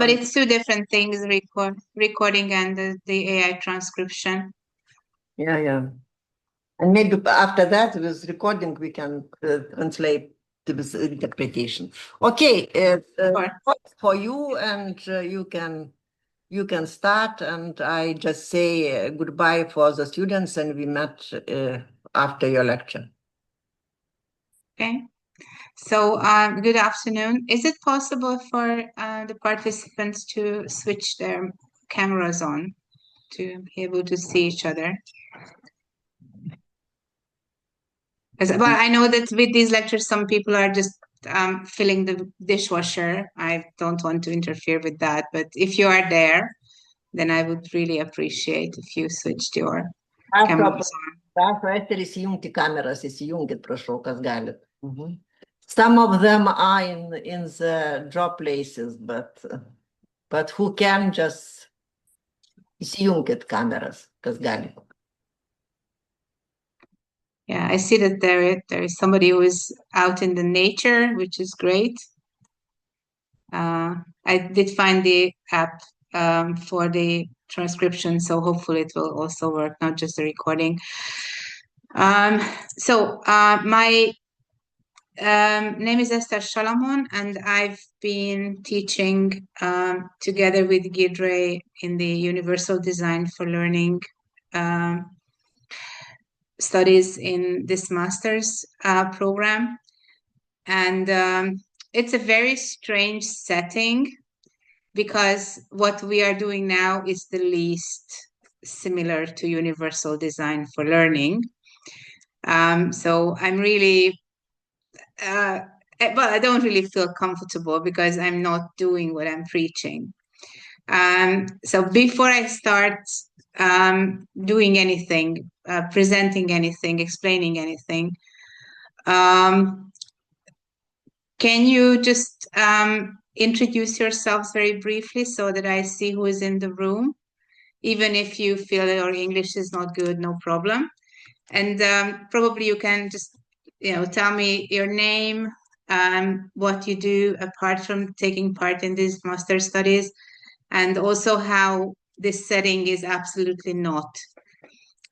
But it's two different things, recording and the AI transcription. Yeah. And maybe after that, with recording, we can translate this interpretation. Okay, for you, and you can start, and I just say goodbye for the students, and we met after your lecture. Okay. So good afternoon. Is it possible for the participants to switch their cameras on to be able to see each other? Well, I know that with these lectures, some people are just filling the dishwasher. I don't want to interfere with that, but if you are there, then I would really appreciate if you switched your cameras on. Prašau, Eszter, įsijungti kameras, įsijunkit, prašau, kas galit. Some of them are in the job places, but who can just įsijunkit kameras, kas galit. Yeah, I see that there is somebody who is out in the nature, which is great. I did find the app for the transcription, so hopefully it will also work, not just the recording. My name is Eszter Salamon, and I've been teaching together with Gidre in the Universal Design for Learning studies in this master's program. And it's a very strange setting because what we are doing now is the least similar to Universal Design for Learning. So I'm really, well, I don't really feel comfortable because I'm not doing what I'm preaching. So before I start doing anything, presenting anything, explaining anything, can you just introduce yourselves very briefly so that I see who is in the room? Even if you feel your English is not good, no problem. And probably you can just, tell me your name, what you do apart from taking part in these master studies, and also how this setting is absolutely not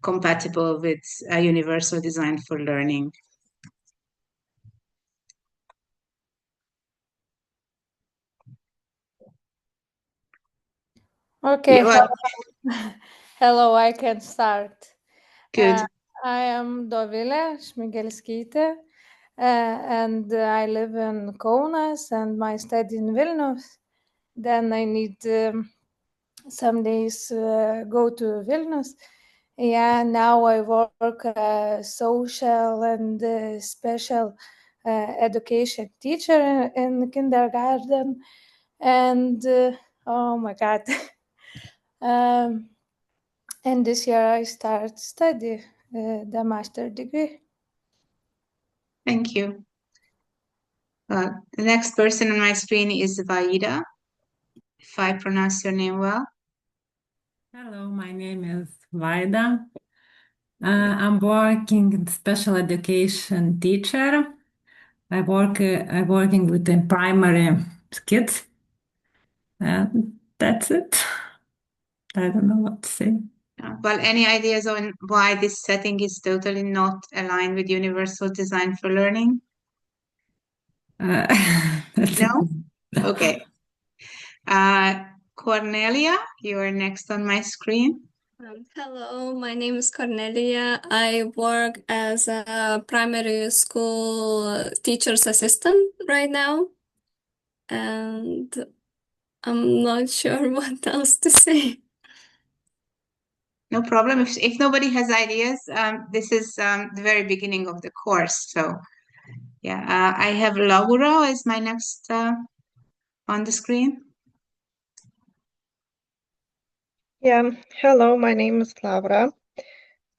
compatible with Universal Design for Learning. Okay. Hello, I can start. Good. I am Dovilė Šmigelskytė, and I live in Kaunas, and I study in Vilnius. Then I need some days go to Vilnius. Yeah, now I work social and special education teacher in kindergarten, and oh my God. And this year I start study the master degree. Thank you. The next person on my screen is Vaida, if I pronounce your name well. Hello, my name is Vaida. I'm working in special education teacher. I'm working with the primary kids. And that's it. I don't know what to say. Well, any ideas on why this setting is totally not aligned with Universal Design for Learning? No? Okay. Cornelia, you are next on my screen. Hello, my name is Cornelia. I work as a primary school teacher's assistant right now. And I'm not sure what else to say. No problem. If nobody has ideas, this is the very beginning of the course. So, yeah, I have Laura as my next on the screen. Yeah, hello, my name is Laura.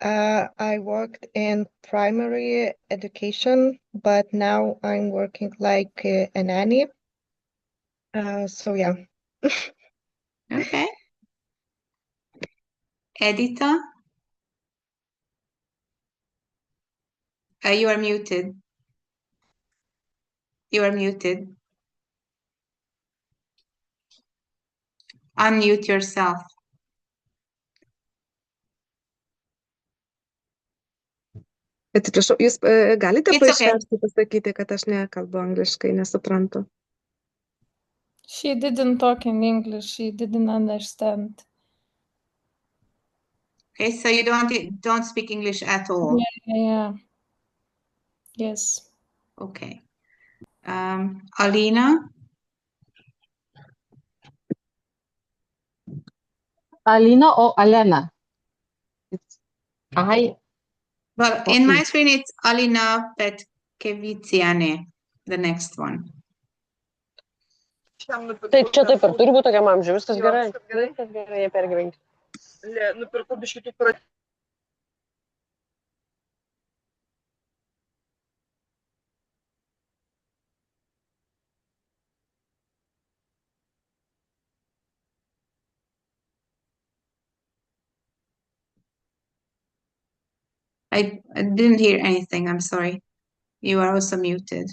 I worked in primary education, but now I'm working like a nanny. So yeah. Okay. Edita, you are muted. You are muted. unmute yourself. Atsiprašau, jūs galite It's okay. paaiškiausiai pasakyti, kad aš nekalbu angliškai, nesuprantu. She didn't talk in English. She didn't understand. Okay, so you don't speak English at all. Yeah. Yes. Okay. Alina? Alina or Alena? It's I. Well, in my screen, it's Alina Petkeviciane, the next one. Tai čia taip ir turi būti tokiam amžiui, viskas gerai. Viskas gerai, jie pergyventi. Nupirkau biškį tų I didn't hear anything. I'm sorry. You are also muted.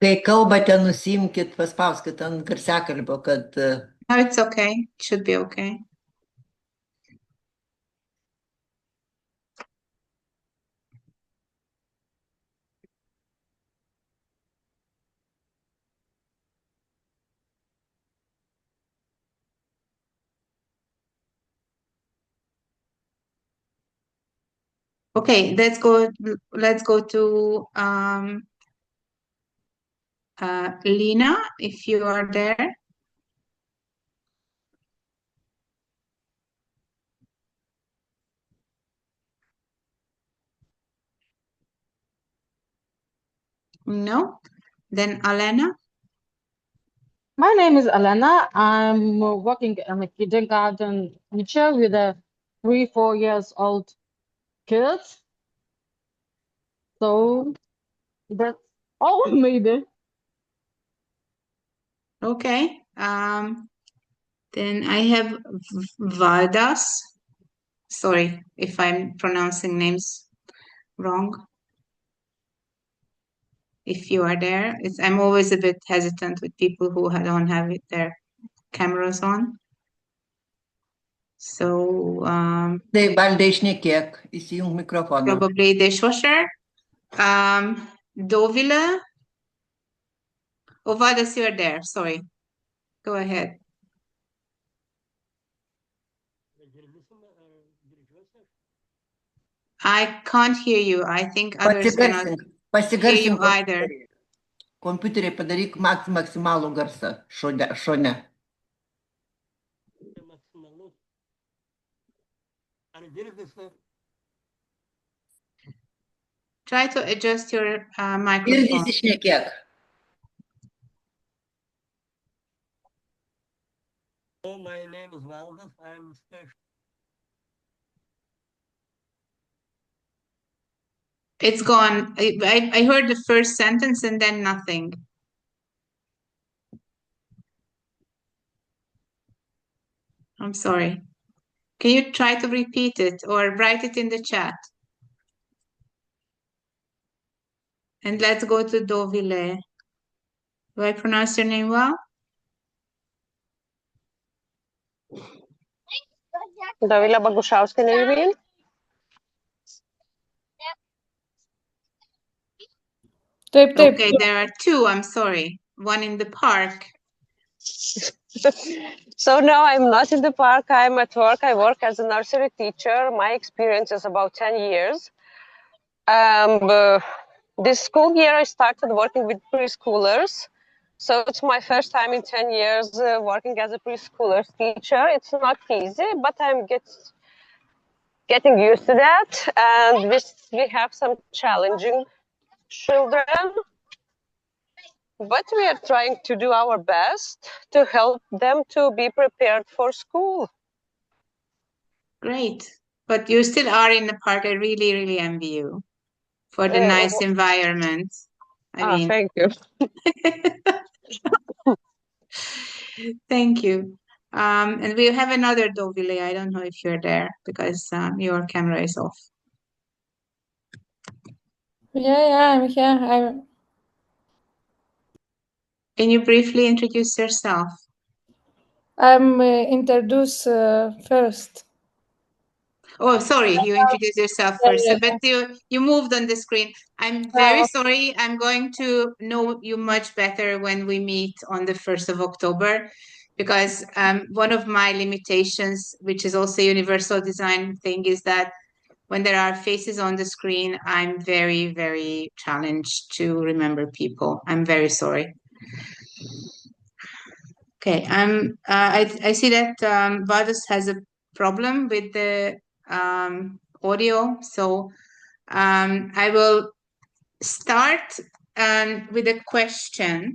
Kai kalbate, nusimkit, paspauskit ant garsiakalbio, kad... No, it's okay. It should be okay. Okay, let's go to Lina, if you are there. No? Then Alena? My name is Alena. I'm working as a kindergarten teacher with a 3-4 years old kids. So that's all maybe. Okay. Then I have Valdas. Sorry if I'm pronouncing names wrong. If you are there, I'm always a bit hesitant with people who don't have their cameras on. So Tai Valdai šnekėk, įsijung mikrofoną. probably dishwasher. Dovile. Oh, Valdas, you are there. Sorry. Go ahead. I can't hear you. I think others cannot hear you either. Kompiuterį padaryk maksimalų garsą šone. Try to adjust your microphone. Girdisi šnekėk. My name is Valdas. I'm special. It's gone. I heard the first sentence and then nothing. I'm sorry. Can you try to repeat it or write it in the chat? And let's go to Dovile. Do I pronounce your name well? Dovilė Bagušauskienė, you mean? Okay, there are two. I'm sorry. One in the park. So no, I'm not in the park. I'm at work. I work as a nursery teacher. My experience is about 10 years. This school year, I started working with preschoolers. So it's my first time in 10 years working as a preschooler teacher. It's not easy, but I'm getting used to that. And we have some challenging children. But we are trying to do our best to help them to be prepared for school. Great. But you still are in the park. I really, really envy you for the nice environment. I mean, thank you. Thank you. And we have another Dovile. I don't know if you're there because your camera is off. Yeah, I'm here. Can you briefly introduce yourself? I'm introduce first. Oh, sorry, you introduced yourself first, but you moved on the screen. I'm very sorry. I'm going to know you much better when we meet on the 1st of October, because one of my limitations, which is also a universal design thing, is that when there are faces on the screen, I'm very, very challenged to remember people. I'm very sorry. Okay, I see that Vardus has a problem with the audio, so I will start with a question,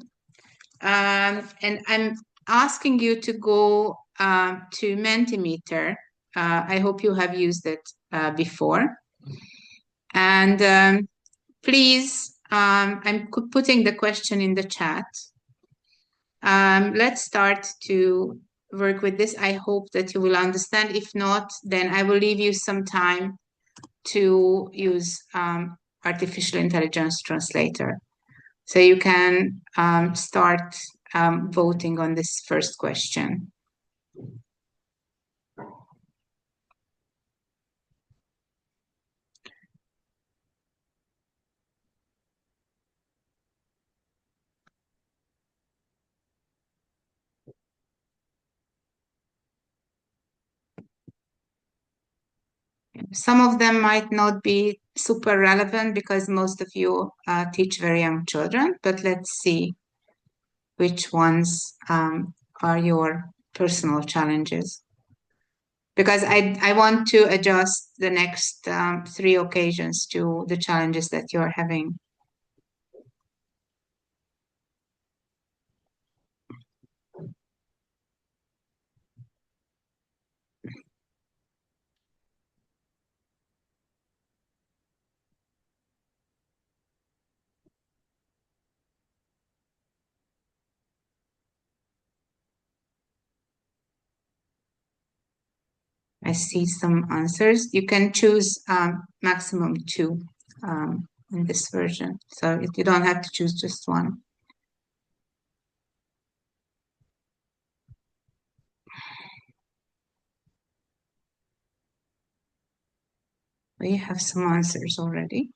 and I'm asking you to go to Mentimeter. I hope you have used it before, and please, I'm putting the question in the chat. Let's start to work with this. I hope that you will understand. If not, then I will leave you some time to use artificial intelligence translator. So you can start voting on this first question. Some of them might not be super relevant because most of you teach very young children, but let's see which ones are your personal challenges. Because I want to adjust the next 3 occasions to the challenges that you're having. I see some answers. You can choose maximum 2 in this version. So you don't have to choose just one. We have some answers already.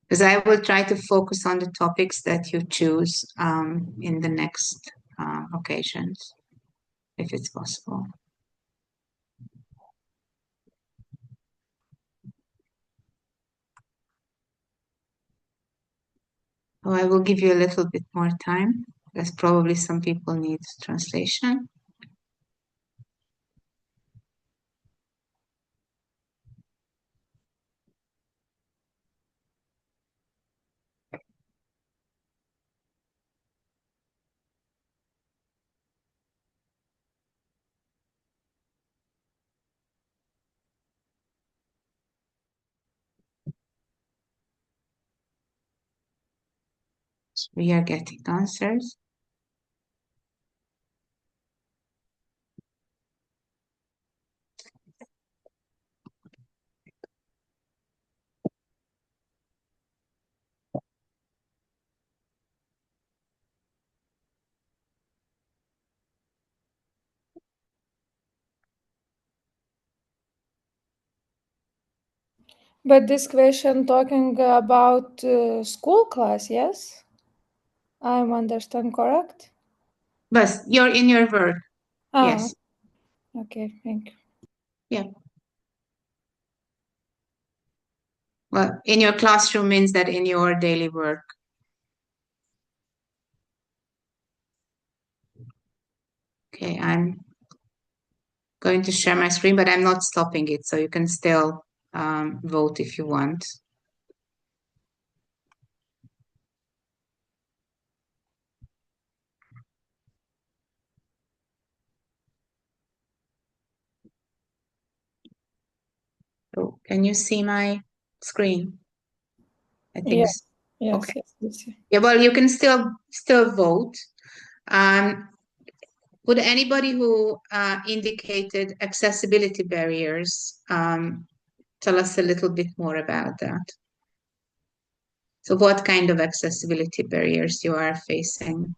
Because I will try to focus on the topics that you choose in the next occasions, if it's possible. So I will give you a little bit more time, because probably some people need translation. We are getting answers. But this question talking about school class, yes? I'm understand correct? But you're in your work. Yes. Okay, thank you. Yeah. Well, in your classroom means that in your daily work. Okay, I'm going to share my screen, but I'm not stopping it, so you can still vote if you want. So can you see my screen? I think Yeah. so. Yes, Okay. yes, yes. Yeah, well, you can still vote. Would anybody who indicated accessibility barriers tell us a little bit more about that? So what kind of accessibility barriers you are facing?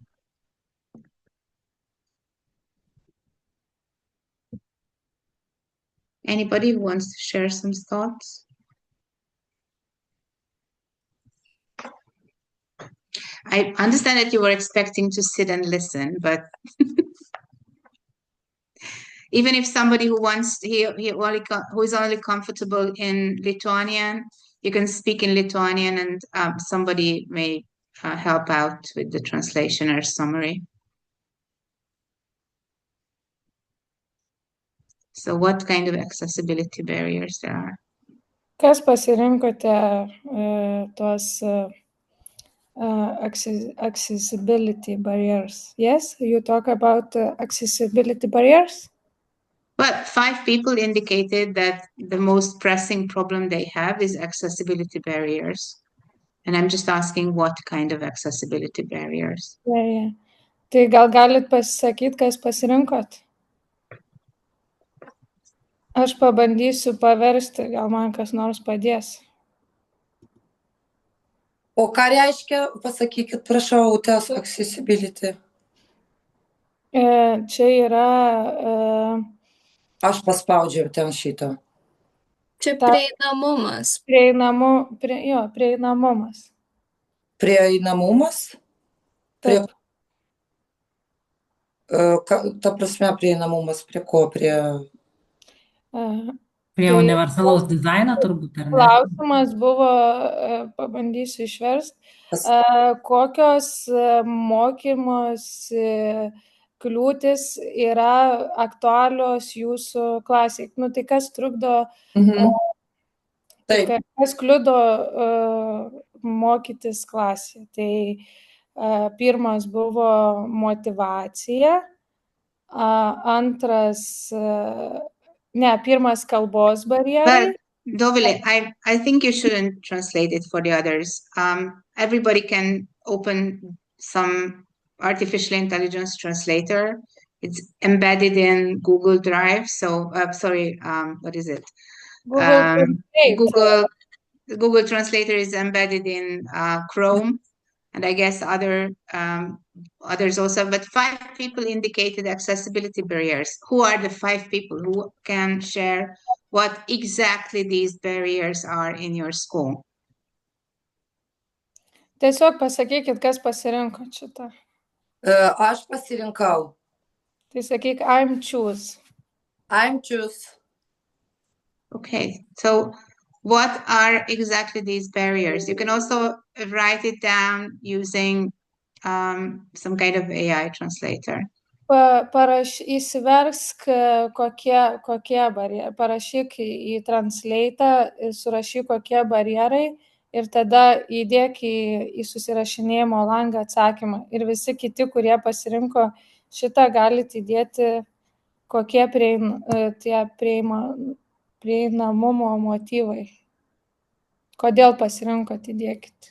Anybody who wants to share some thoughts? I understand that you were expecting to sit and listen, but even if somebody who wants who is only comfortable in Lithuanian, you can speak in Lithuanian, and somebody may help out with the translation or summary. So what kind of accessibility barriers there are? Kas pasirinkote tuos accessibility barriers? Yes, you talk about accessibility barriers? Well, 5 people indicated that the most pressing problem they have is accessibility barriers. And I'm just asking what kind of accessibility barriers. Yeah. Tai gal galit pasisakyti, kas pasirinkot? Aš pabandysiu paversti, gal man kas nors padės. O ką reiškia, pasakykit, prašau, tas accessibility? Čia yra... Aš paspaudžiau ten šito. Čia prieinamumas. Prieinamumas. Prieinamumas? Ta prasme prieinamumas, prie ko? Prie universalaus dizaino turbūt, ar ne? Klausimas buvo, pabandysiu išversti, kokios mokymosi kliūtis yra aktualios jūsų klasiai. Nu, tai kas trukdo, kas kliudo mokytis klasėje. Tai pirmas buvo motyvacija, antras, pirmas kalbos barjerai. But Dovile, I think you shouldn't translate it for the others. Everybody can open some artificial intelligence translator. It's embedded in Google Drive. So, what is it? Google Translator is embedded in Chrome, and I guess others also. But 5 people indicated accessibility barriers. Who are the 5 people who can share what exactly these barriers are in your school? Tiesiog pasakykit, kas pasirinko šitą. Aš pasirinkau. Tai sakyk, I'm choose. Okay, so what are exactly these barriers? You can also write it down using some kind of AI translator. Įsiversk, kokie barjerai. Parašyk į translator, surašyk, kokie barjerai ir tada įdėk į susirašinėjimo langą atsakymą. Ir visi kiti, kurie pasirinko šitą, galite įdėti, kokie prieinamumo motyvai. Kodėl pasirinkot, įdėkit.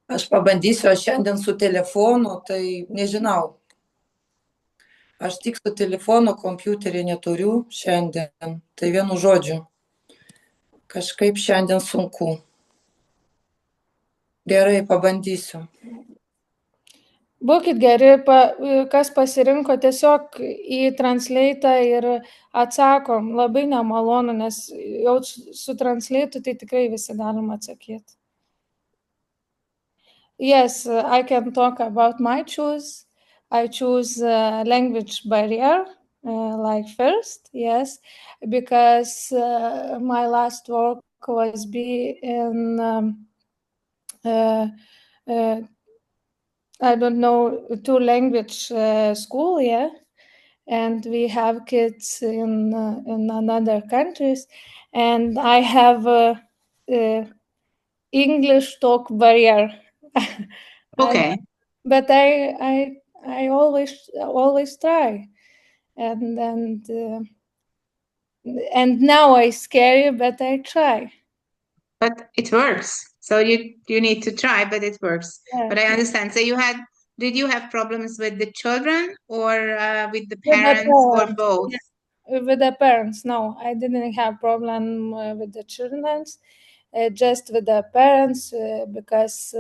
Aš pabandysiu, aš šiandien su telefonu, tai nežinau. Aš tik su telefonu kompiuterį neturiu šiandien, tai vienu žodžiu. Kažkaip šiandien sunku. Gerai, pabandysiu. Būkit geri, kas pasirinko, tiesiog į translator ir atsakom. Labai nemalonu, nes jau su translator tai tikrai visi galim atsakyti. Yes, I can talk about my choose. I choose language barrier, like first, yes, because my last work was in I don't know, 2 language school, yeah, and we have kids in another countries, and I have English talk barrier. Okay. But I always try, and now I scare you, but I try. But it works. So you need to try, but it works. Yeah. But I understand. So did you have problems with the children or with the With the parents or parents, both? yeah. With the parents, no, I didn't have problem with the children, just with the parents because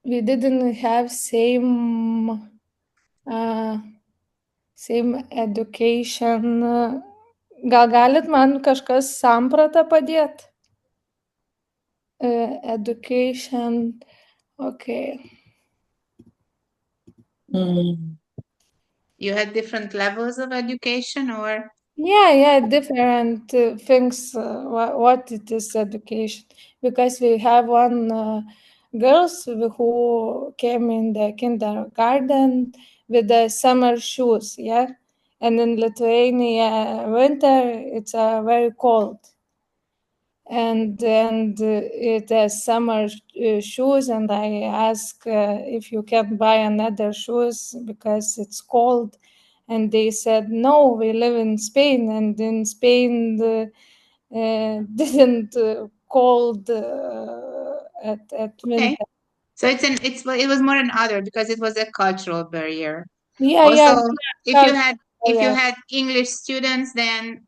we didn't have same education. Gal galit man kažkas sampratą padėt? Education, okay. You had different levels of education or? Yeah, different things, what it is education. Because we have one girls who came in the kindergarten with the summer shoes, yeah? And in Lithuania, winter, it's very cold. And it has summer shoes, and I ask if you can buy another shoes because it's cold. And they said, no, we live in Spain, and in Spain didn't cold at winter. Okay. So it was more an other because it was a cultural barrier. Yeah, also, yeah. If you had English students, then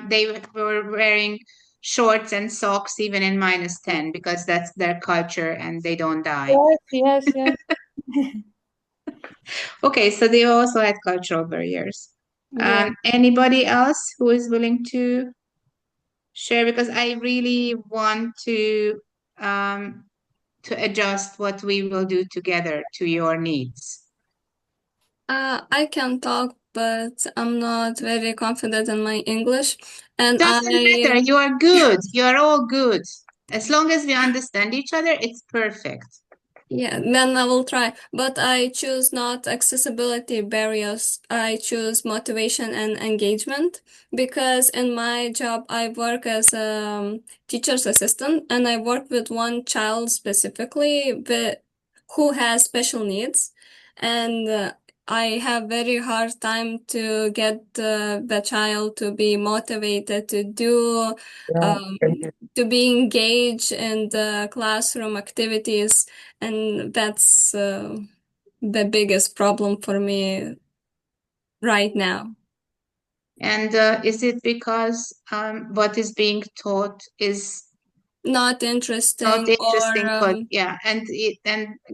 they were wearing shorts and socks even in -10 because that's their culture and they don't die. Yes. Okay, so they also had cultural barriers. Yeah. Anybody else who is willing to share? Because I really want to adjust what we will do together to your needs. I can talk, but I'm not very confident in my English. And Doesn't matter. You are good. You are all good. As long as we understand each other, it's perfect. Yeah, then I will try. But I choose not accessibility barriers. I choose motivation and engagement because in my job, I work as a teacher's assistant and I work with one child specifically who has special needs. And I have very hard time to get the child to be motivated to do, to be engaged in the classroom activities. And that's the biggest problem for me right now. And is it because what is being taught is not interesting? Yeah, and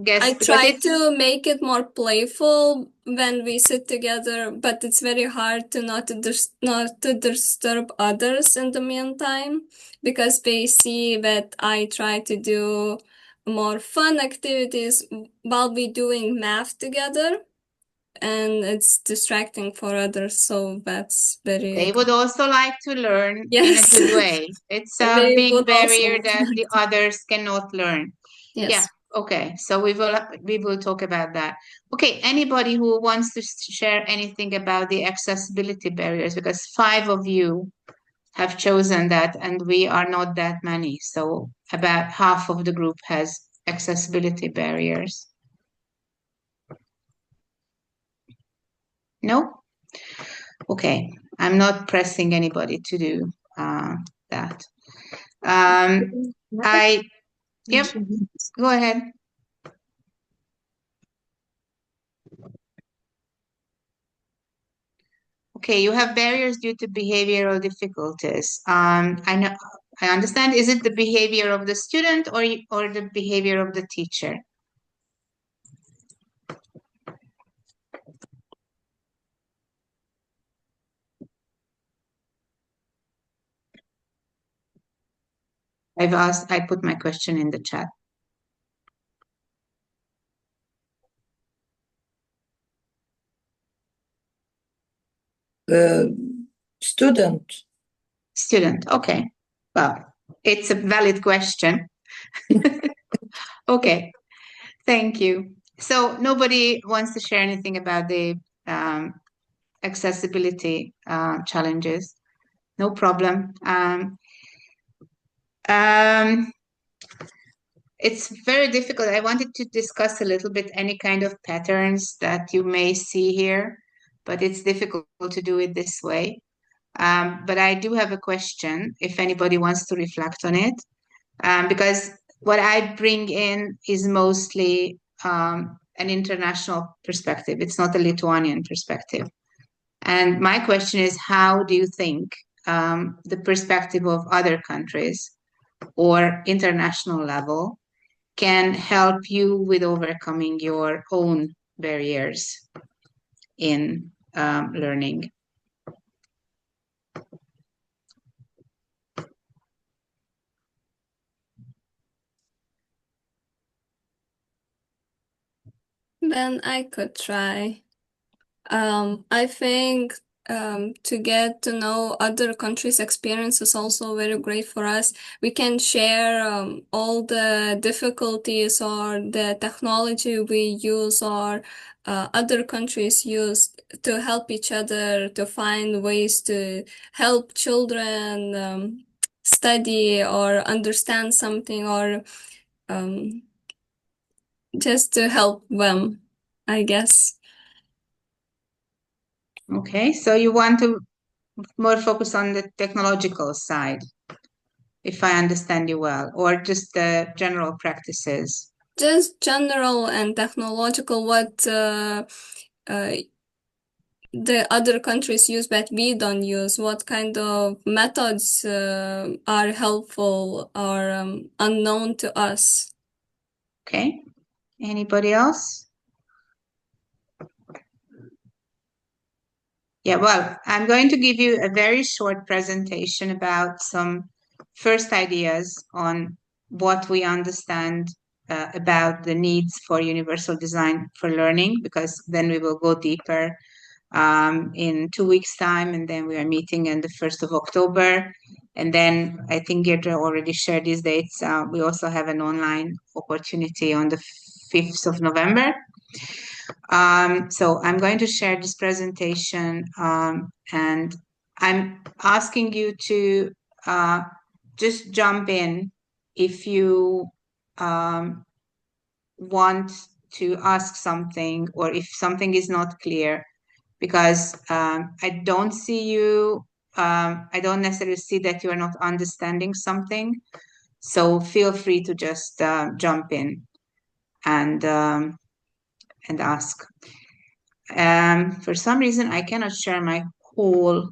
guess I try to make it more playful when we sit together, but it's very hard to not to disturb others in the meantime because they see that I try to do more fun activities while we doing math together, and it's distracting for others. So that's very. They would also like to learn Yes. in a good way. It's a big barrier that the others cannot learn. Yes. Yeah. Okay. So we will talk about that. Okay. Anybody who wants to share anything about the accessibility barriers, because 5 of you have chosen that and we are not that many. So about half of the group has accessibility barriers. No? Okay. I'm not pressing anybody to do that. Yep, go ahead. Okay, you have barriers due to behavioral difficulties. I understand. Is it the behavior of the student or the behavior of the teacher? I put my question in the chat. Student. Student, okay. Well, it's a valid question. Okay, thank you. So nobody wants to share anything about the accessibility challenges. No problem. It's very difficult. I wanted to discuss a little bit any kind of patterns that you may see here, but it's difficult to do it this way. But I do have a question if anybody wants to reflect on it, because what I bring in is mostly an international perspective. It's not a Lithuanian perspective. And my question is, how do you think the perspective of other countries or international level can help you with overcoming your own barriers in learning? Then I could try. I think to get to know other countries' experience is also very great for us. We can share all the difficulties or the technology we use or other countries use to help each other, to find ways to help children study or understand something, or just to help them, I guess. Okay, so you want to more focus on the technological side, if I understand you well, or just the general practices? Just general and technological, what the other countries use but we don't use, what kind of methods are helpful or unknown to us. Okay, anybody else? Yeah, well, I'm going to give you a very short presentation about some first ideas on what we understand about the needs for universal design for learning, because then we will go deeper in 2 weeks' time, and then we are meeting on the 1st of October. And then I think Deirdre already shared these dates. We also have an online opportunity on the 5th of November. So I'm going to share this presentation, and I'm asking you to just jump in if you want to ask something, or if something is not clear, because I don't see you, I don't necessarily see that you are not understanding something. So feel free to just jump in and ask. For some reason, I cannot share my whole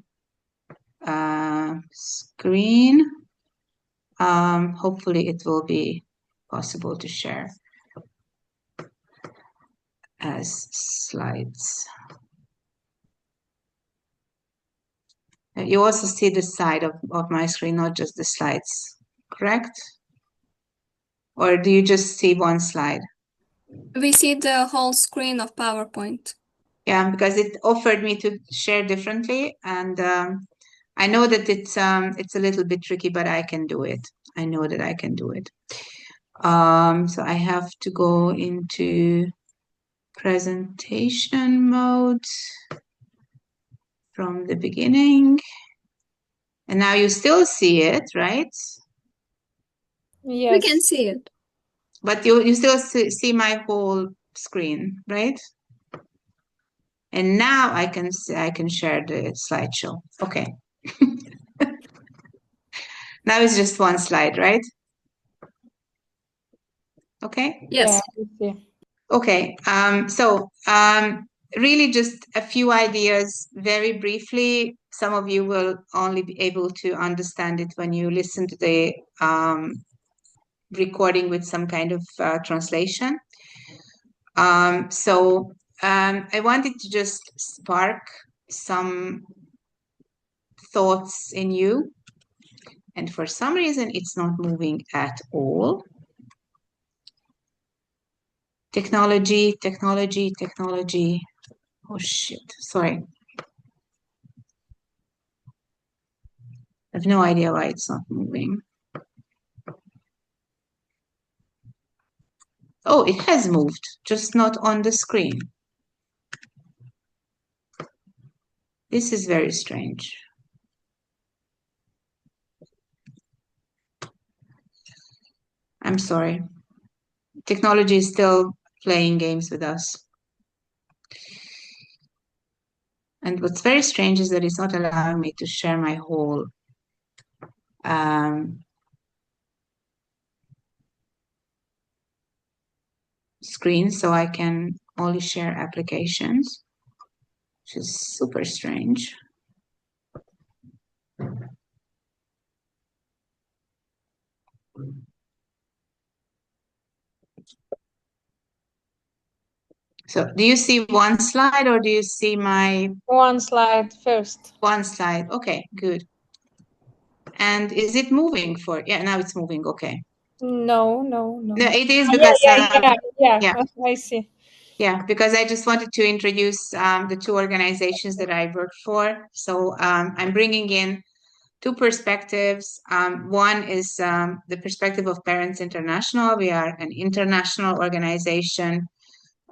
screen. Hopefully it will be possible to share as slides. You also see the side of my screen, not just the slides, correct? Or do you just see one slide? We see the whole screen of PowerPoint. Yeah, because it offered me to share differently, and I know that it's a little bit tricky, but I can do it. I know that I can do it. So I have to go into presentation mode from the beginning. And now you still see it, right? Yes. We can see it. But you still see my whole screen, right? And now I can share the slideshow. Okay. Now it's just one slide, right? Okay. Yes. Yeah, Okay. So really just a few ideas very briefly. Some of you will only be able to understand it when you listen to the recording with some kind of translation. So I wanted to just spark some thoughts in you. And for some reason, it's not moving at all. Technology. Oh, shit. Sorry. I have no idea why it's not moving. Oh, it has moved, just not on the screen. This is very strange. I'm sorry. Technology is still playing games with us. And what's very strange is that it's not allowing me to share my whole screen, so I can only share applications, which is super strange. So do you see one slide or do you see my... One slide first. One slide, okay, good. And is it moving for... Yeah, now it's moving, okay. No, it is because... Yeah, I see. Yeah, because I just wanted to introduce the two organizations that I work for. So I'm bringing in two perspectives. One is the perspective of Parents International. We are an international organization.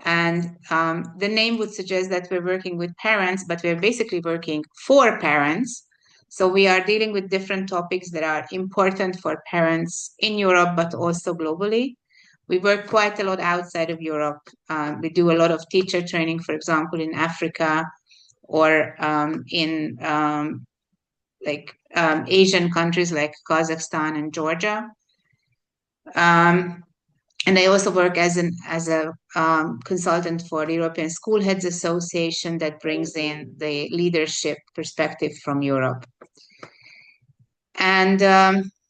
And the name would suggest that we're working with parents, but we're basically working for parents. So we are dealing with different topics that are important for parents in Europe, but also globally. We work quite a lot outside of Europe. We do a lot of teacher training, for example, in Africa or in Asian countries like Kazakhstan and Georgia. And I also work as a consultant for the European School Heads Association that brings in the leadership perspective from Europe. And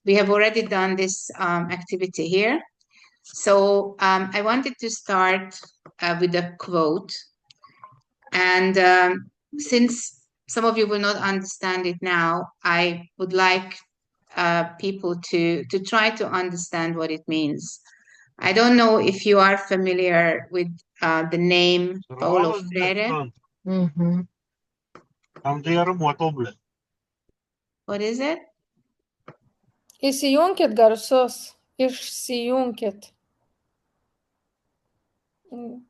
we have already done this activity here. So I wanted to start with a quote. And since some of you will not understand it now, I would like people to try to understand what it means. I don't know if you are familiar with the name Paulo Freire. What is it? Įsijunkit garsus. Išsijunkit.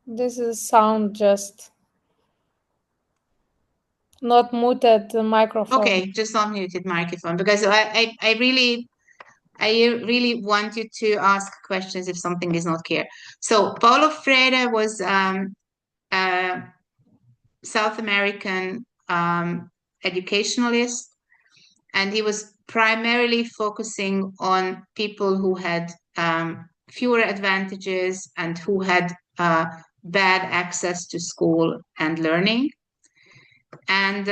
This is sound just not muted microphone. Okay, just not muted microphone, because I really want you to ask questions if something is not clear. So Paulo Freire was a South American educationalist, and he was primarily focusing on people who had fewer advantages and who had bad access to school and learning. And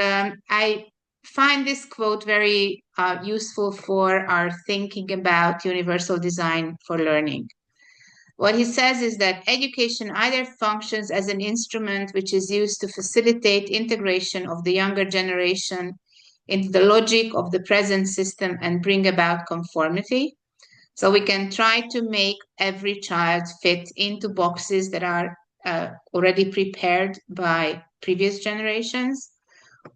I find this quote very useful for our thinking about universal design for learning. What he says is that education either functions as an instrument which is used to facilitate integration of the younger generation into the logic of the present system and bring about conformity. So we can try to make every child fit into boxes that are already prepared by previous generations.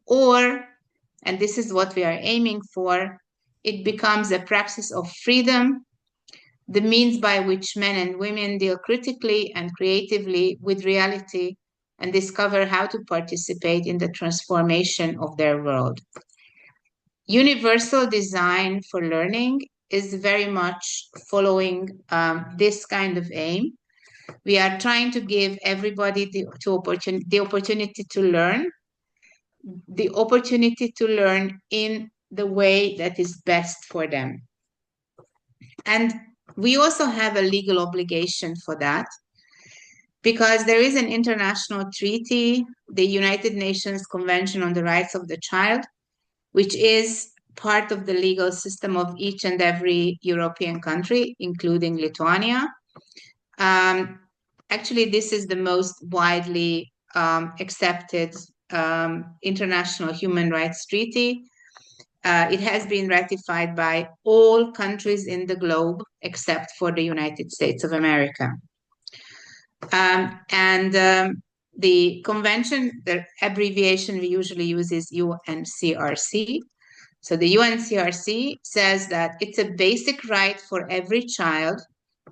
Or, and this is what we are aiming for, it becomes a praxis of freedom, the means by which men and women deal critically and creatively with reality and discover how to participate in the transformation of their world. Universal design for learning is very much following this kind of aim. We are trying to give everybody the opportunity to learn, the opportunity to learn in the way that is best for them. And we also have a legal obligation for that, because there is an international treaty, the United Nations Convention on the Rights of the Child, which is part of the legal system of each and every European country, including Lithuania. Actually, this is the most widely accepted international human rights treaty. It has been ratified by all countries in the globe except for the United States of America. The convention, the abbreviation we usually use is UNCRC. So the UNCRC says that it's a basic right for every child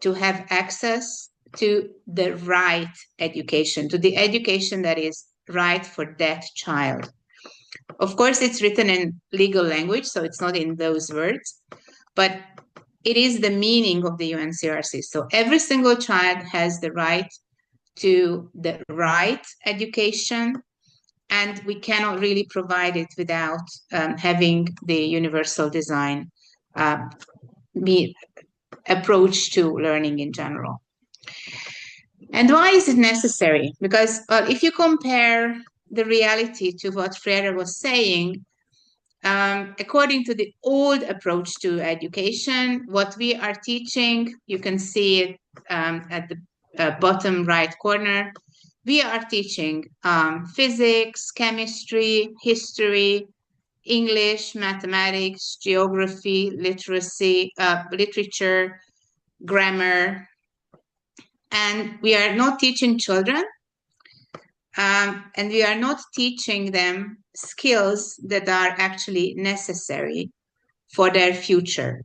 to have access to the right education, to the education that is right for that child. Of course, it's written in legal language, so it's not in those words, but it is the meaning of the UNCRC. So every single child has the right to the right education and we cannot really provide it without having the universal design approach to learning in general. And why is it necessary? Because if you compare the reality to what Freire was saying, according to the old approach to education, what we are teaching, you can see it at the bottom right corner, we are teaching physics, chemistry, history, English, mathematics, geography, literacy, literature, grammar, and we are not teaching children, and we are not teaching them skills that are actually necessary for their future.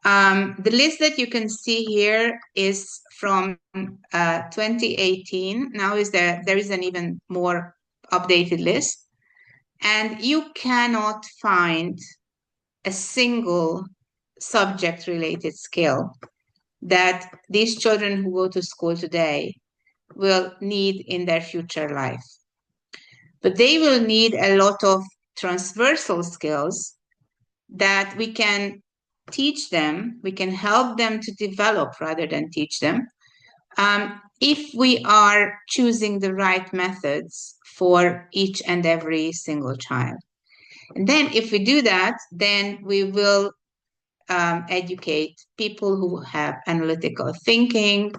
The list that you can see here is from 2018. Now there is an even more updated list, and you cannot find a single subject-related skill that these children who go to school today will need in their future life. But they will need a lot of transversal skills that we can teach them, we can help them to develop rather than teach them, if we are choosing the right methods for each and every single child. And then if we do that, then we will educate people who have analytical thinking,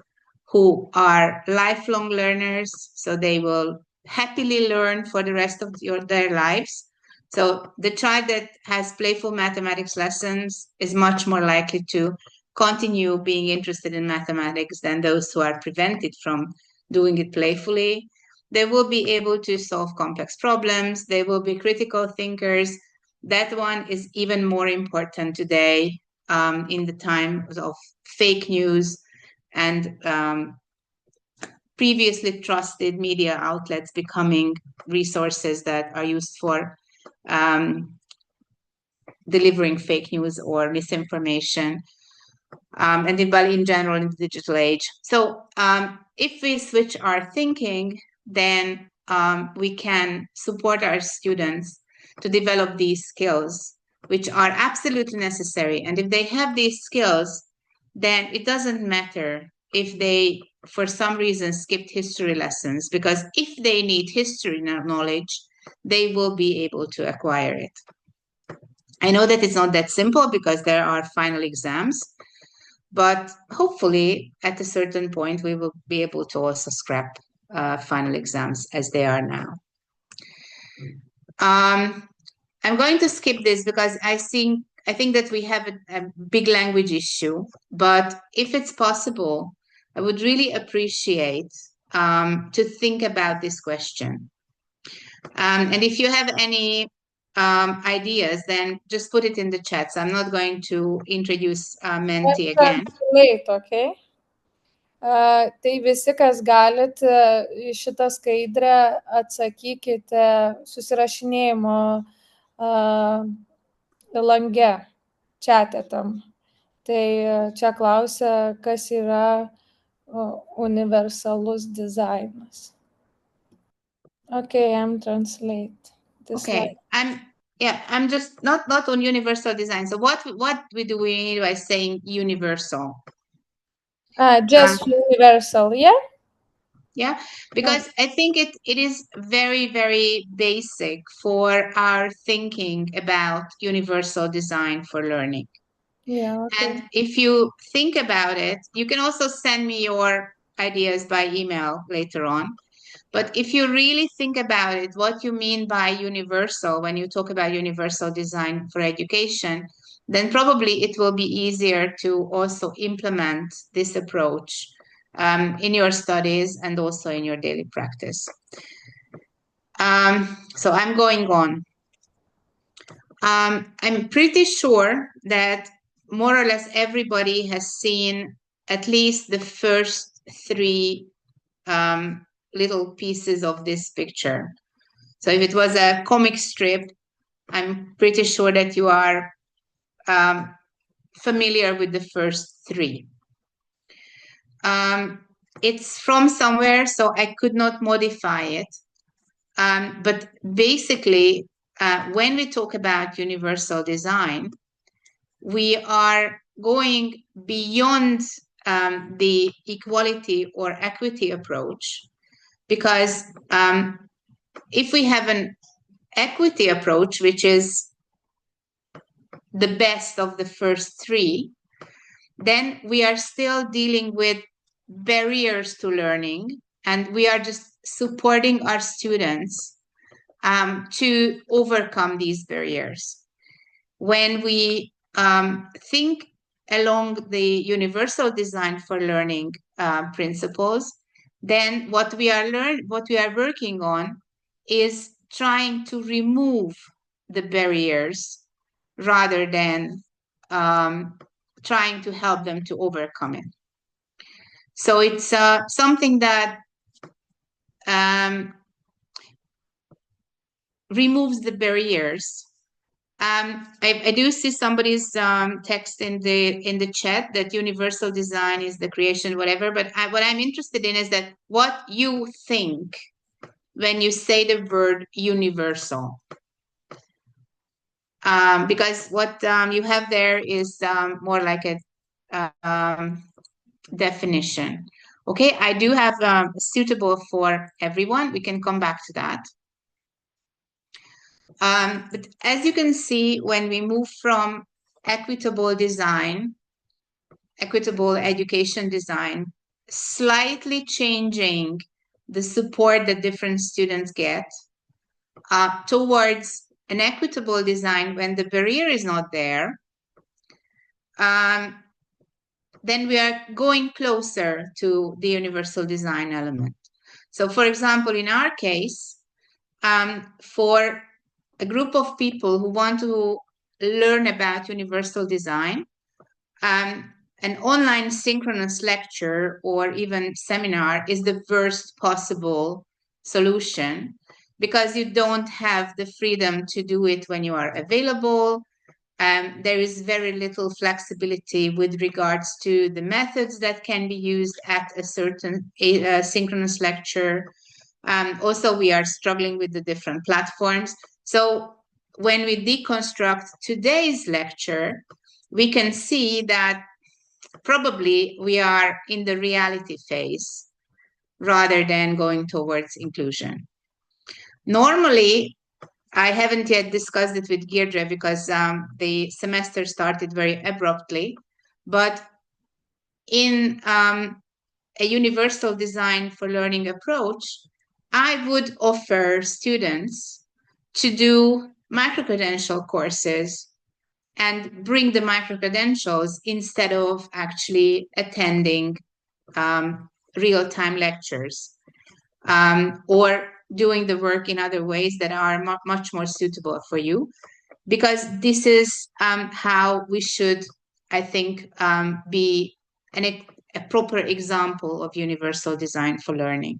who are lifelong learners, so they will happily learn for the rest of their lives. So the child that has playful mathematics lessons is much more likely to continue being interested in mathematics than those who are prevented from doing it playfully. They will be able to solve complex problems. They will be critical thinkers. That one is even more important today in the times of fake news and previously trusted media outlets becoming resources that are used for delivering fake news or misinformation, and in general in the digital age. So if we switch our thinking, then we can support our students to develop these skills, which are absolutely necessary. And if they have these skills, then it doesn't matter if they, for some reason, skipped history lessons, because if they need history knowledge, they will be able to acquire it. I know that it's not that simple because there are final exams, but hopefully at a certain point, we will be able to also scrap final exams as they are now. I'm going to skip this because I think that we have a big language issue, but if it's possible, I would really appreciate to think about this question. And if you have any ideas, then just put it in the chat. So I'm not going to introduce Menti again. Translate, okay? Tai visi, kas galit į šitą skaidrę, atsakykite susirašinėjimo lange, chatėtam. Tai čia klausia, kas yra universalus dizainas. Okay, I'm translate. Okay, I'm just not on universal design. So what do we mean by saying universal? Just universal, yeah? Yeah, because I think it is very, very basic for our thinking about universal design for learning. Yeah, okay. And if you think about it, you can also send me your ideas by email later on. But if you really think about it, what you mean by universal, when you talk about universal design for education, then probably it will be easier to also implement this approach in your studies and also in your daily practice. So I'm going on. I'm pretty sure that more or less everybody has seen at least the first three little pieces of this picture. So if it was a comic strip, I'm pretty sure that you are familiar with the first three. It's from somewhere, so I could not modify it. But basically, when we talk about universal design, we are going beyond the equality or equity approach, because if we have an equity approach, which is the best of the first three, then we are still dealing with barriers to learning, and we are just supporting our students to overcome these barriers. When we think along the universal design for learning principles, then what we are working on is trying to remove the barriers rather than trying to help them to overcome it. So it's something that removes the barriers. I do see somebody's text in the chat that universal design is the creation, whatever. But what I'm interested in is that what you think when you say the word universal. Because what you have there is more like a definition. Okay, I do have suitable for everyone. We can come back to that. But as you can see, when we move from equitable design, equitable education design, slightly changing the support that different students get, towards an equitable design when the barrier is not there, then we are going closer to the universal design element. So for example, in our case, for a group of people who want to learn about universal design, an online synchronous lecture or even seminar is the worst possible solution, because you don't have the freedom to do it when you are available. There is very little flexibility with regards to the methods that can be used at a certain synchronous lecture. Also, we are struggling with the different platforms. So when we deconstruct today's lecture, we can see that probably we are in the reality phase rather than going towards inclusion. Normally, I haven't yet discussed it with Deirdre because the semester started very abruptly, but in a universal design for learning approach, I would offer students to do micro-credential courses and bring the micro-credentials instead of actually attending real-time lectures, or doing the work in other ways that are much more suitable for you, because this is how we should, I think, be a proper example of universal design for learning.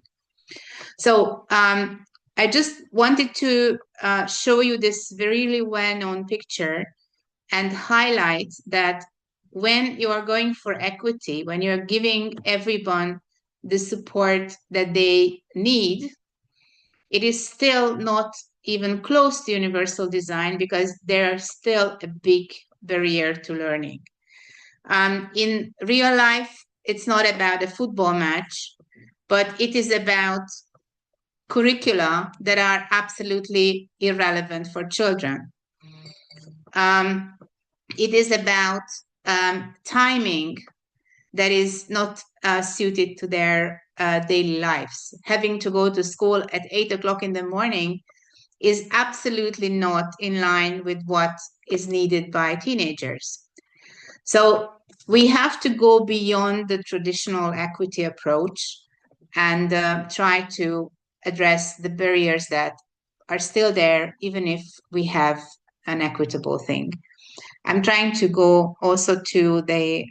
So I just wanted to show you this really well-known picture and highlight that when you are going for equity, when you're giving everyone the support that they need, it is still not even close to universal design, because there's still a big barrier to learning. In real life, it's not about a football match, but it is about curricula that are absolutely irrelevant for children. It is about timing that is not suited to their daily lives. Having to go to school at 8 o'clock in the morning is absolutely not in line with what is needed by teenagers. So we have to go beyond the traditional equity approach and try to address the barriers that are still there, even if we have an equitable thing. I'm trying to go also to the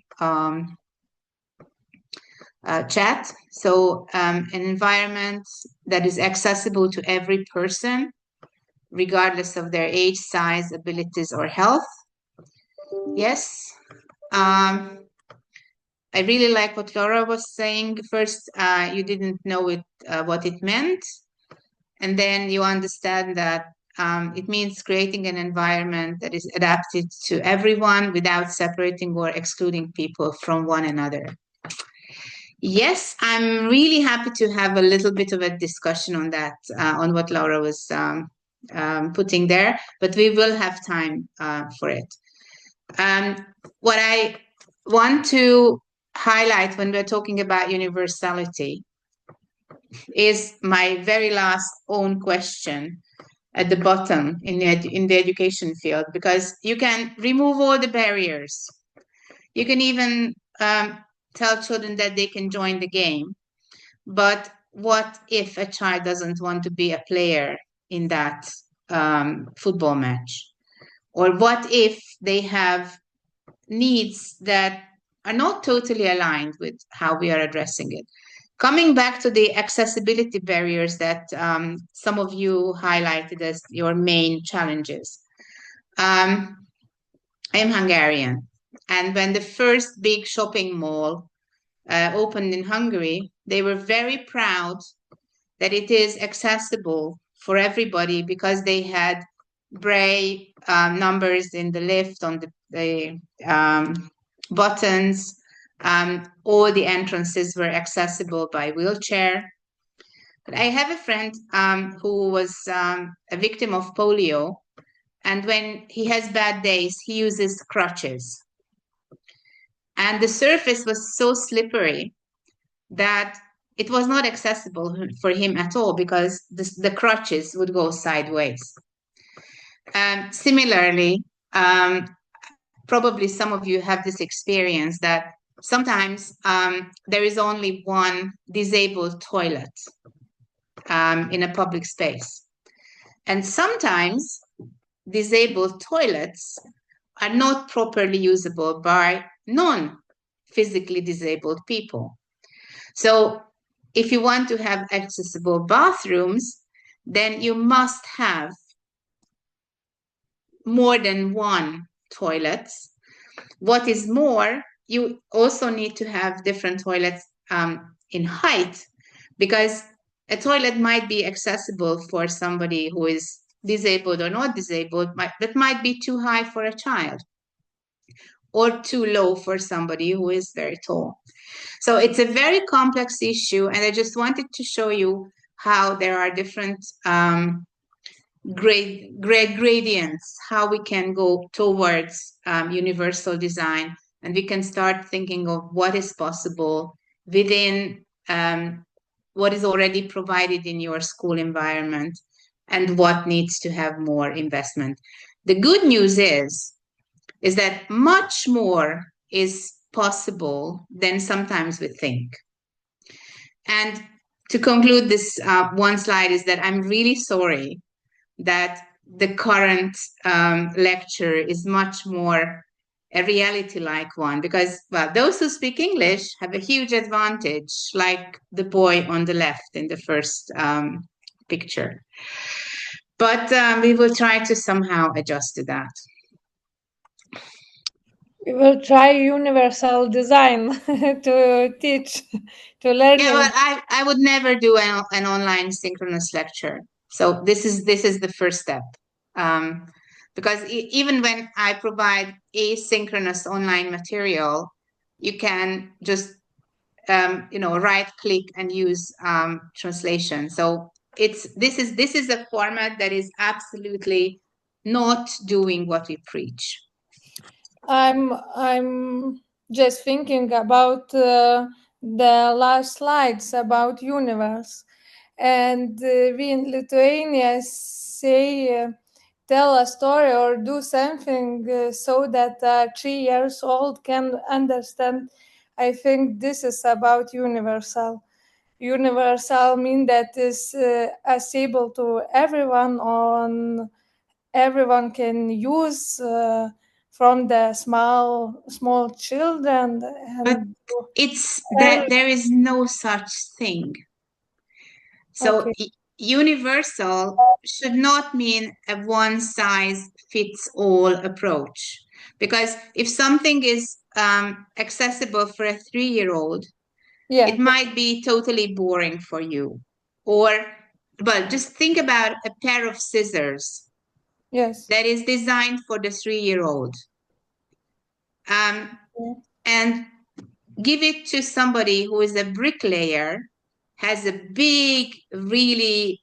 chat. So an environment that is accessible to every person, regardless of their age, size, abilities, or health. Yes. I really like what Laura was saying. First, you didn't know what it meant. and then you understand that it means creating an environment that is adapted to everyone without separating or excluding people from one another. Yes, I'm really happy to have a little bit of a discussion on that, on what Laura was putting there, but we will have time for it. What I want to highlight when we're talking about universality is my very last own question at the bottom in the education field, because you can remove all the barriers. You can even tell children that they can join the game. But what if a child doesn't want to be a player in that football match? Or what if they have needs that are not totally aligned with how we are addressing it? Coming back to the accessibility barriers that some of you highlighted as your main challenges. I am Hungarian, and when the first big shopping mall opened in Hungary, they were very proud that it is accessible for everybody because they had Braille numbers in the lift, on the buttons. All the entrances were accessible by wheelchair. But I have a friend who was a victim of polio, and when he has bad days, he uses crutches. And the surface was so slippery that it was not accessible for him at all because the crutches would go sideways. Similarly, probably some of you have this experience that sometimes there is only one disabled toilet in a public space. And sometimes disabled toilets are not properly usable by non-physically disabled people. So if you want to have accessible bathrooms, then you must have more than one toilet. What is more, you also need to have different toilets in height, because a toilet might be accessible for somebody who is disabled or not disabled, but might be too high for a child or too low for somebody who is very tall. So it's a very complex issue, and I just wanted to show you how there are different gradients, how we can go towards universal design, and we can start thinking of what is possible within what is already provided in your school environment and what needs to have more investment. The good news is that much more is possible than sometimes we think. And to conclude this one slide is that I'm really sorry that the current lecture is much more a reality-like one, because, well, those who speak English have a huge advantage, like the boy on the left in the first picture. But we will try to somehow adjust to that. We will try universal design to teach, to learn. Yeah, well, I would never do an online synchronous lecture. So this is the first step. Because even when I provide asynchronous online material, you can just right click and use translation. So this is a format that is absolutely not doing what we preach. I'm just thinking about the last slides about universe, and we in Lithuania say tell a story or do something so that a 3-year-old can understand. I think this is about universal. Universal means that is accessible to everyone. Everyone can use from the small children. But it's that there is no such thing. So okay. Universal should not mean a one-size-fits-all approach, because if something is accessible for a 3-year-old, it might be totally boring for you, or well, just think about a pair of scissors. Yes. That is designed for the 3-year-old. And give it to somebody who is a bricklayer, has a big, really,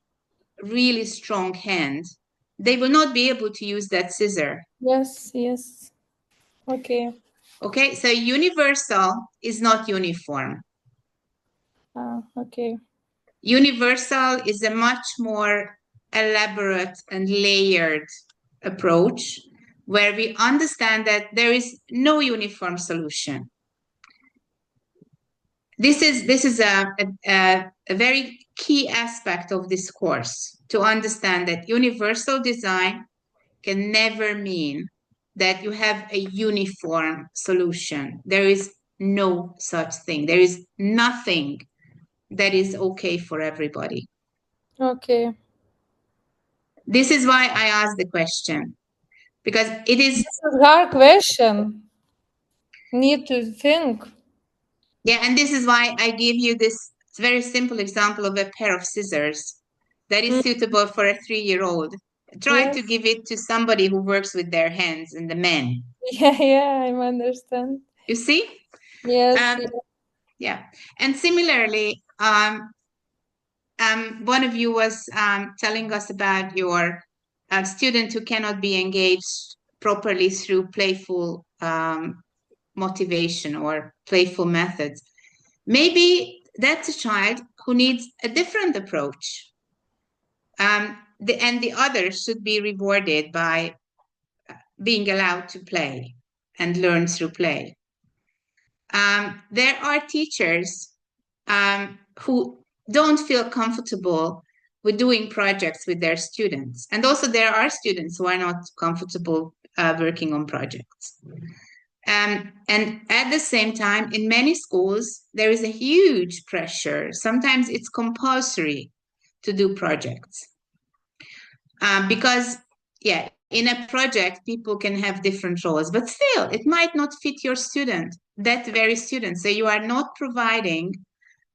really strong hand. They will not be able to use that scissor. Yes, yes. Okay. Okay, so universal is not uniform. Okay. Universal is a much more elaborate and layered approach where we understand that there is no uniform solution. This is a very key aspect of this course, to understand that universal design can never mean that you have a uniform solution. There is no such thing. There is nothing that is okay for everybody. Okay. This is why I asked the question, because it is... This is a hard question. Need to think. Yeah, and this is why I give you this very simple example of a pair of scissors that is suitable for a 3-year-old. Try to give it to somebody who works with their hands, and the men. Yeah, I understand. You see? Yes. Yeah. And similarly, one of you was telling us about your student who cannot be engaged properly through playful motivation or playful methods. Maybe that's a child who needs a different approach. And the others should be rewarded by being allowed to play and learn through play. There are teachers who don't feel comfortable with doing projects with their students. And also there are students who are not comfortable working on projects. And at the same time, in many schools, there is a huge pressure. Sometimes it's compulsory to do projects. Because, yeah, in a project, people can have different roles, but still, it might not fit your student, that very student. So you are not providing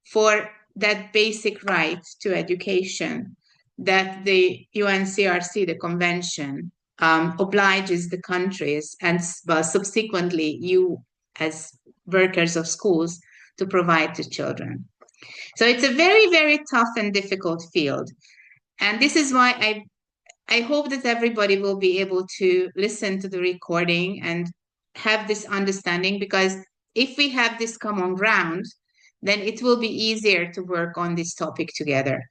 for that basic right to education that the UNCRC, the convention, obliges the countries and subsequently you as workers of schools to provide to children. So it's a very, very tough and difficult field. And this is why I hope that everybody will be able to listen to the recording and have this understanding, because if we have this common ground, then it will be easier to work on this topic together.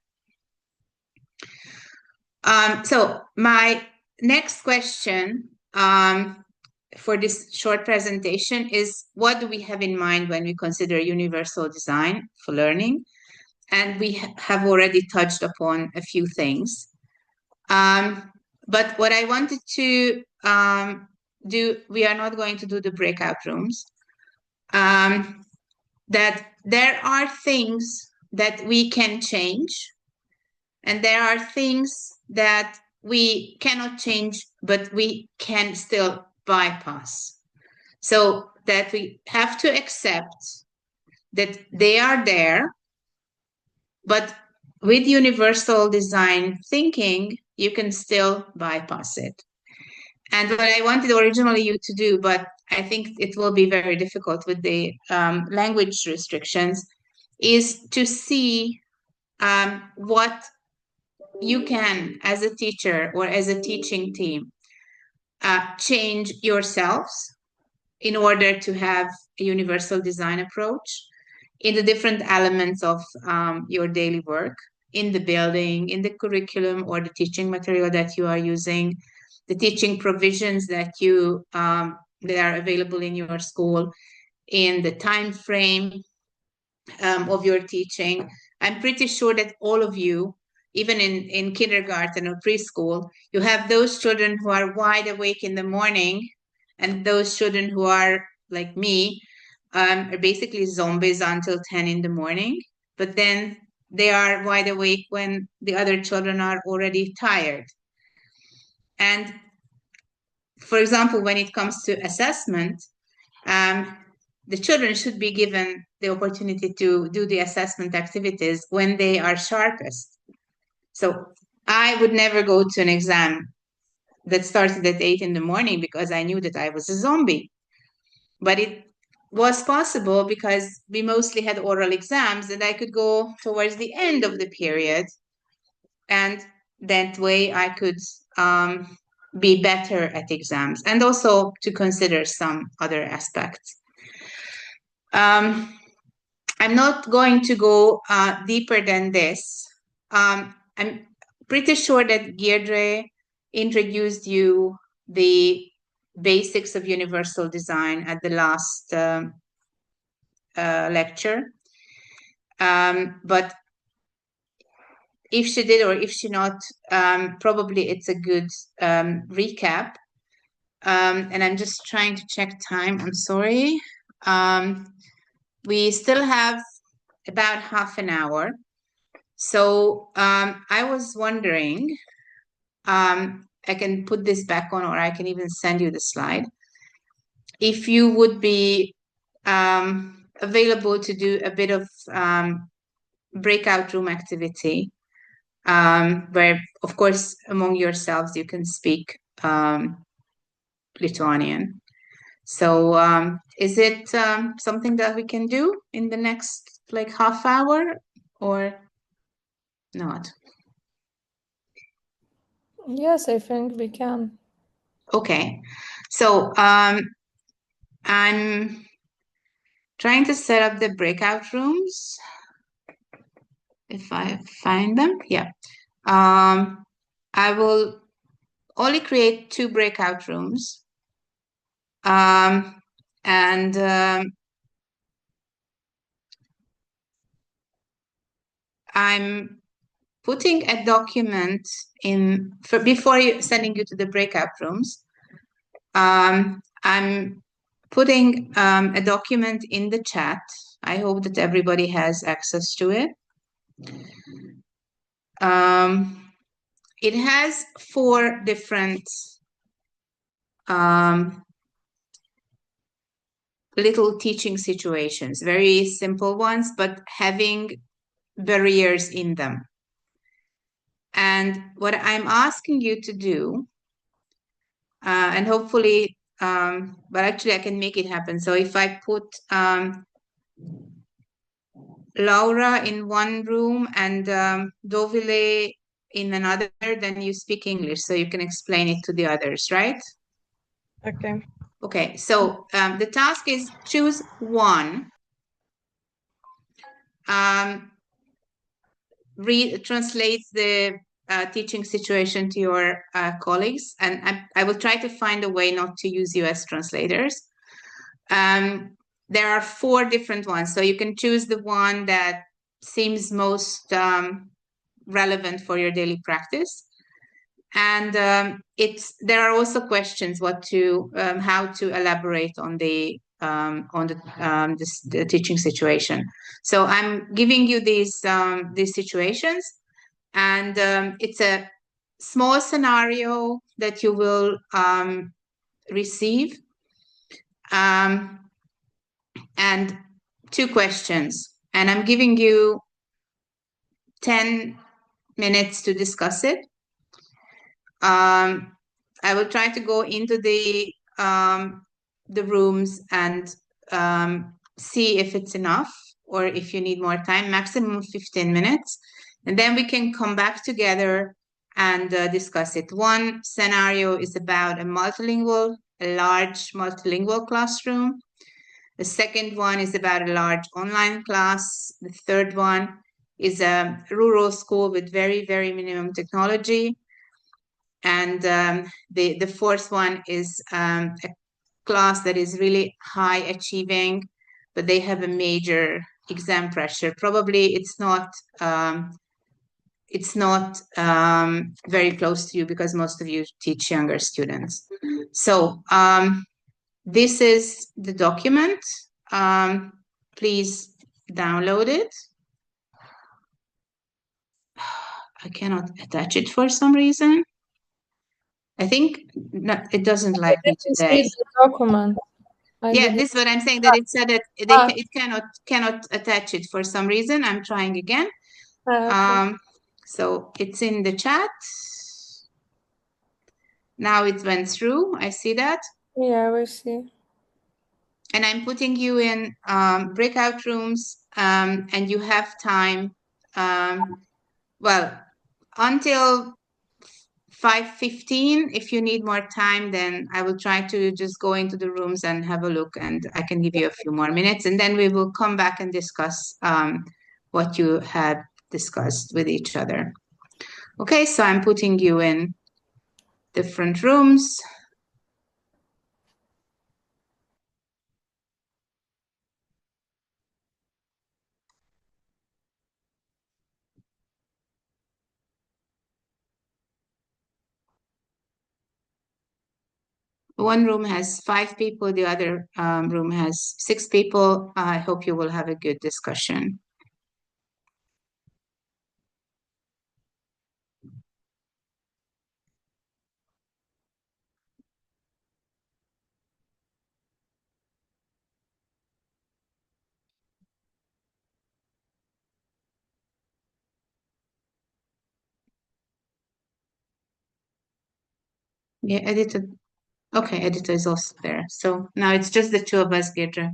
So my next question for this short presentation is, what do we have in mind when we consider universal design for learning? And we have already touched upon a few things. But what I wanted to do, we are not going to do the breakout rooms, that there are things that we can change, and there are things that we cannot change, but we can still bypass. So that we have to accept that they are there, but with universal design thinking, you can still bypass it. And what I wanted originally you to do, but I think it will be very difficult with the language restrictions, is to see what you can, as a teacher or as a teaching team, change yourselves in order to have a universal design approach in the different elements of your daily work, in the building, in the curriculum or the teaching material that you are using, the teaching provisions that you that are available in your school, in the time frame of your teaching. I'm pretty sure that all of you, even in kindergarten or preschool, you have those children who are wide awake in the morning, and those children who are like me, are basically zombies until 10 in the morning, but then they are wide awake when the other children are already tired. And for example, when it comes to assessment, the children should be given the opportunity to do the assessment activities when they are sharpest. So I would never go to an exam that started at 8 in the morning because I knew that I was a zombie. But it was possible because we mostly had oral exams, and I could go towards the end of the period. And that way I could be better at exams, and also to consider some other aspects. I'm not going to go deeper than this. I'm pretty sure that Deirdre introduced you the basics of universal design at the last lecture. But if she did or if she not, probably it's a good recap. And I'm just trying to check time. I'm sorry. We still have about half an hour. So I was wondering, I can put this back on, or I can even send you the slide. If you would be available to do a bit of breakout room activity, where, of course, among yourselves, you can speak Lithuanian. So is it something that we can do in the next like half hour or not? Yes, I think we can. Okay, so I'm trying to set up the breakout rooms. If I find them, yeah. I will only create 2 breakout rooms. I'm putting a document in before sending you to the breakout rooms. I'm putting a document in the chat. I hope that everybody has access to it. It has 4 different little teaching situations, very simple ones, but having barriers in them. And what I'm asking you to do, and hopefully, but actually I can make it happen. So if I put Laura in one room and Dovile in another, then you speak English, so you can explain it to the others, right? Okay. Okay, so the task is choose one. Translate the teaching situation to your colleagues, and I will try to find a way not to use US translators. There are 4 different ones, so you can choose the one that seems most relevant for your daily practice. And there are also questions how to elaborate on the teaching situation. So I'm giving you these situations, and it's a small scenario that you will receive, and 2 questions, and I'm giving you 10 minutes to discuss it. I will try to go into the rooms and see if it's enough or if you need more time, maximum 15 minutes. And then we can come back together and discuss it. One scenario is about a large multilingual classroom. The second one is about a large online class. The third one is a rural school with very, very minimum technology. And the fourth one is a class that is really high achieving, but they have a major exam pressure. Probably it's not very close to you because most of you teach younger students. So this is the document. Please download it. I cannot attach it for some reason. I think it doesn't like me today. The document. Yeah, this is what I'm saying, that it said that it cannot attach it for some reason. I'm trying again. Okay. So it's in the chat. Now it went through. I see that. Yeah, we see. And I'm putting you in breakout rooms, and you have time, well, until 5:15. If you need more time, then I will try to just go into the rooms and have a look, and I can give you a few more minutes, and then we will come back and discuss what you had discussed with each other. Okay, so I'm putting you in different rooms. One room has 5 people, the other room has 6 people. I hope you will have a good discussion. Yeah, editor. Okay, editor is also there. So now it's just the two of us, Deirdre.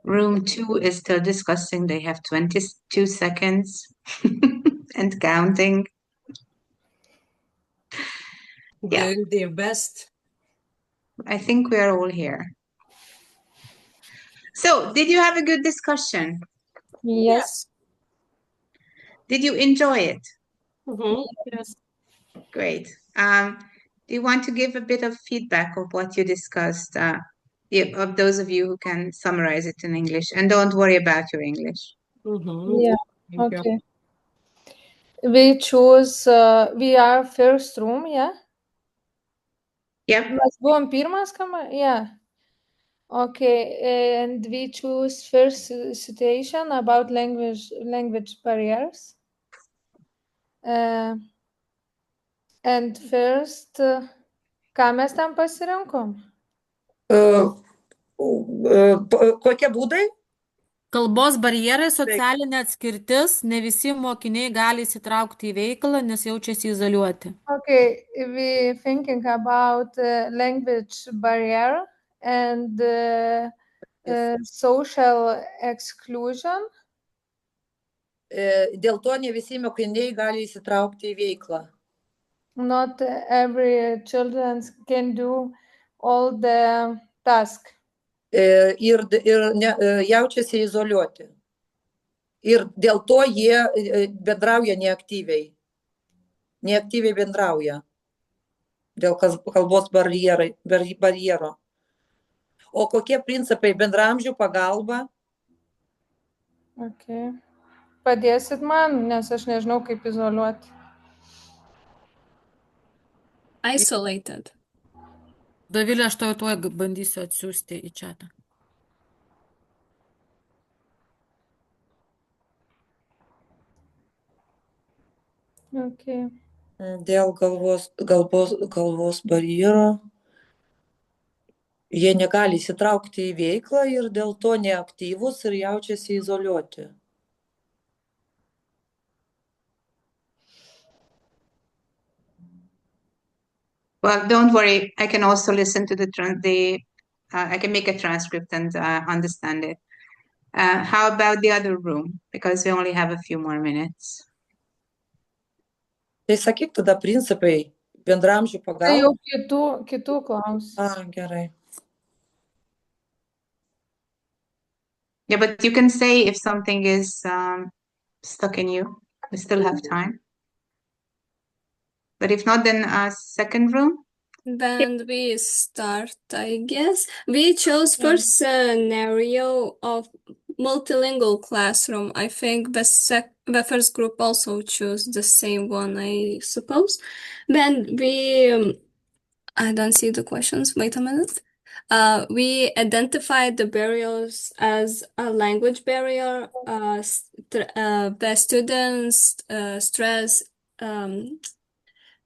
Room 2 is still discussing. They have 22 seconds and counting. Yeah. Doing their best. I think we are all here. So, did you have a good discussion? Yes. Did you enjoy it? Yes. Great. Do you want to give a bit of feedback of what you discussed? Of those of you who can summarize it in English, and don't worry about your English. Yeah. Okay. We choose, we are first room, yeah? Yep. Mes buvom pirmas kamar, yeah. Okay, and we choose first situation about language barriers. And first, ką mes ten pasirinkom? Kokie būdai? Kalbos barjerai, socialinė atskirtis, ne visi mokiniai gali įsitraukti į veiklą, nes jaučiasi izoliuoti. Okay, we thinking about language barrier and social exclusion. Dėl to ne visi mokiniai gali įsitraukti į veiklą. Not every children can do all the task. Ir jaučiasi izoliuoti. Ir dėl to jie bendrauja neaktyviai. Neaktyviai bendrauja. Dėl kalbos barjero. O kokie principai? Bendraamžių pagalba? Okay. Padėsit man, nes aš nežinau, kaip izoliuoti. Isolated. Dovilė, aš tuoj bandysiu atsiųsti į čatą. Okay. Dėl galvos barjero jie negali įsitraukti į veiklą ir dėl to neaktyvus ir jaučiasi izoliuoti. Well, don't worry. I can also listen to I can make a transcript and understand it. How about the other room? Because we only have a few more minutes. Tai sakyk tada principai, bendramžių pagalba. Tai jau kitų klausimų. Gerai. Yeah, but you can say if something is stuck in you. We still have time. But if not, then second room. Then we start, I guess. We chose first scenario of multilingual classroom. I think the first group also chose the same one, I suppose. Then we, I don't see the questions. Wait a minute. We identified the barriers as a language barrier, the students' stress,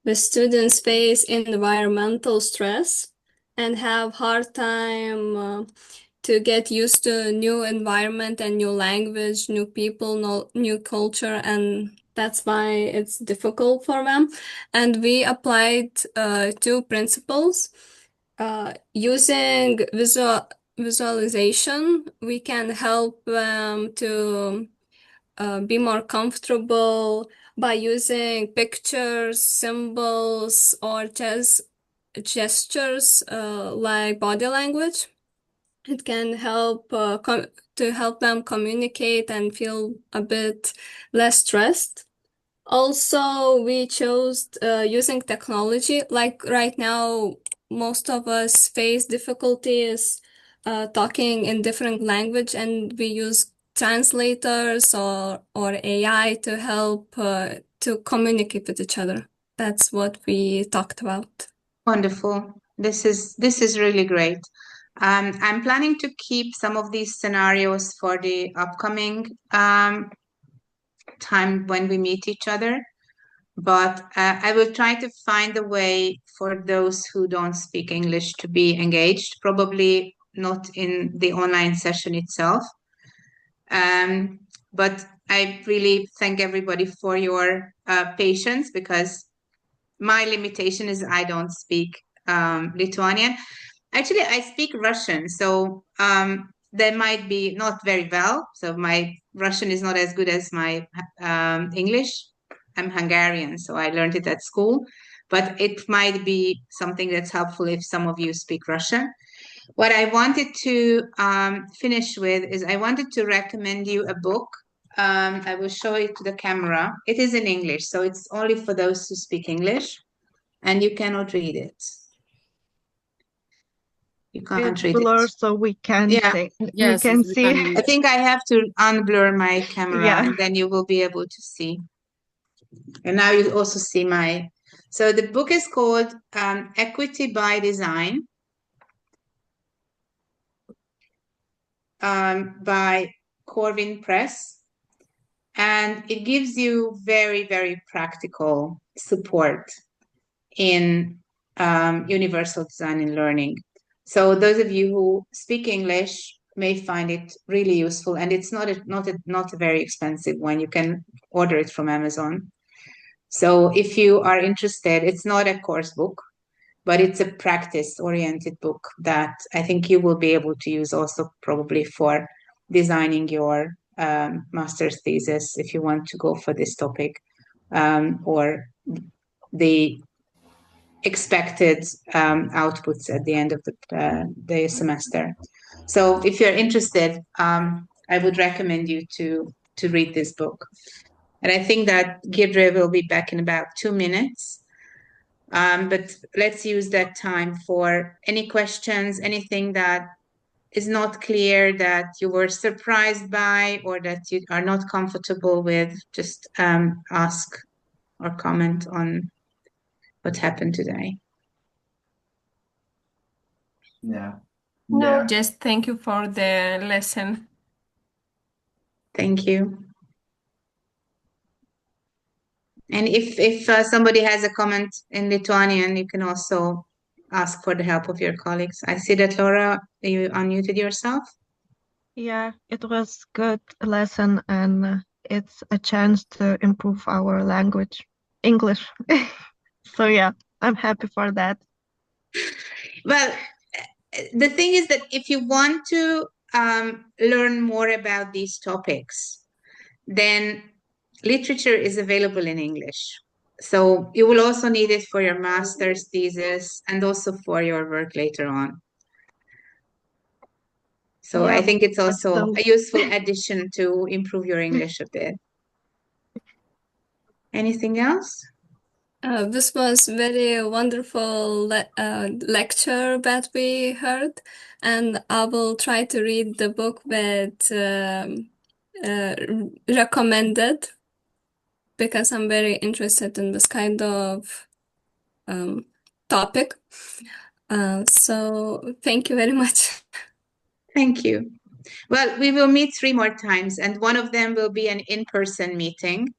the students face environmental stress and have hard time to get used to new environment and new language, new people, new culture, and that's why it's difficult for them. And we applied two principles. Using visualization, we can help them to be more comfortable by using pictures, symbols, or just gestures like body language. It can help to help them communicate and feel a bit less stressed. Also, we chose using technology. Like right now, most of us face difficulties talking in different language, and we use translators or AI to help to communicate with each other. That's what we talked about. Wonderful. This is really great. I'm planning to keep some of these scenarios for the upcoming time when we meet each other, but I will try to find a way for those who don't speak English to be engaged, probably not in the online session itself. But I really thank everybody for your patience, because my limitation is I don't speak Lithuanian. Actually, I speak Russian, so they might be not very well. So my Russian is not as good as my English. I'm Hungarian, so I learned it at school, but it might be something that's helpful if some of you speak Russian. What I wanted to finish with is I wanted to recommend you a book. I will show it to the camera. It is in English, so it's only for those who speak English, and you cannot read it. You can't It's read blur, it. so we can Yeah. see. Yes, we can we see. can read. I think I have to unblur my camera, Yeah. and then you will be able to see. And now you also see my. So the book is called Equity by Design by Corvin Press. And it gives you very, very practical support in universal design and learning. So those of you who speak English may find it really useful, and it's not a very expensive one. You can order it from Amazon. So if you are interested, it's not a course book, but it's a practice-oriented book that I think you will be able to use also probably for designing your master's thesis if you want to go for this topic, or the expected outputs at the end of the semester. So if you're interested, I would recommend you to read this book. And I think that Girdre will be back in about 2 minutes. But let's use that time for any questions, anything that is not clear, that you were surprised by, or that you are not comfortable with. Just ask or comment on what happened today. Yeah. No, just thank you for the lesson. Thank you. And if somebody has a comment in Lithuanian, you can also ask for the help of your colleagues. I see that Laura, you unmuted yourself. Yeah, it was good lesson, and it's a chance to improve our language, English. So yeah, I'm happy for that. Well, the thing is that if you want to learn more about these topics, then literature is available in English. So you will also need it for your master's thesis and also for your work later on. So Yeah, I think it's also still- a useful addition to improve your English a bit. Anything else? This was very wonderful lecture that we heard, and I will try to read the book that recommended, because I'm very interested in this kind of topic. So thank you very much. Thank you. Well, we will meet 3 more times, and one of them will be an in-person meeting.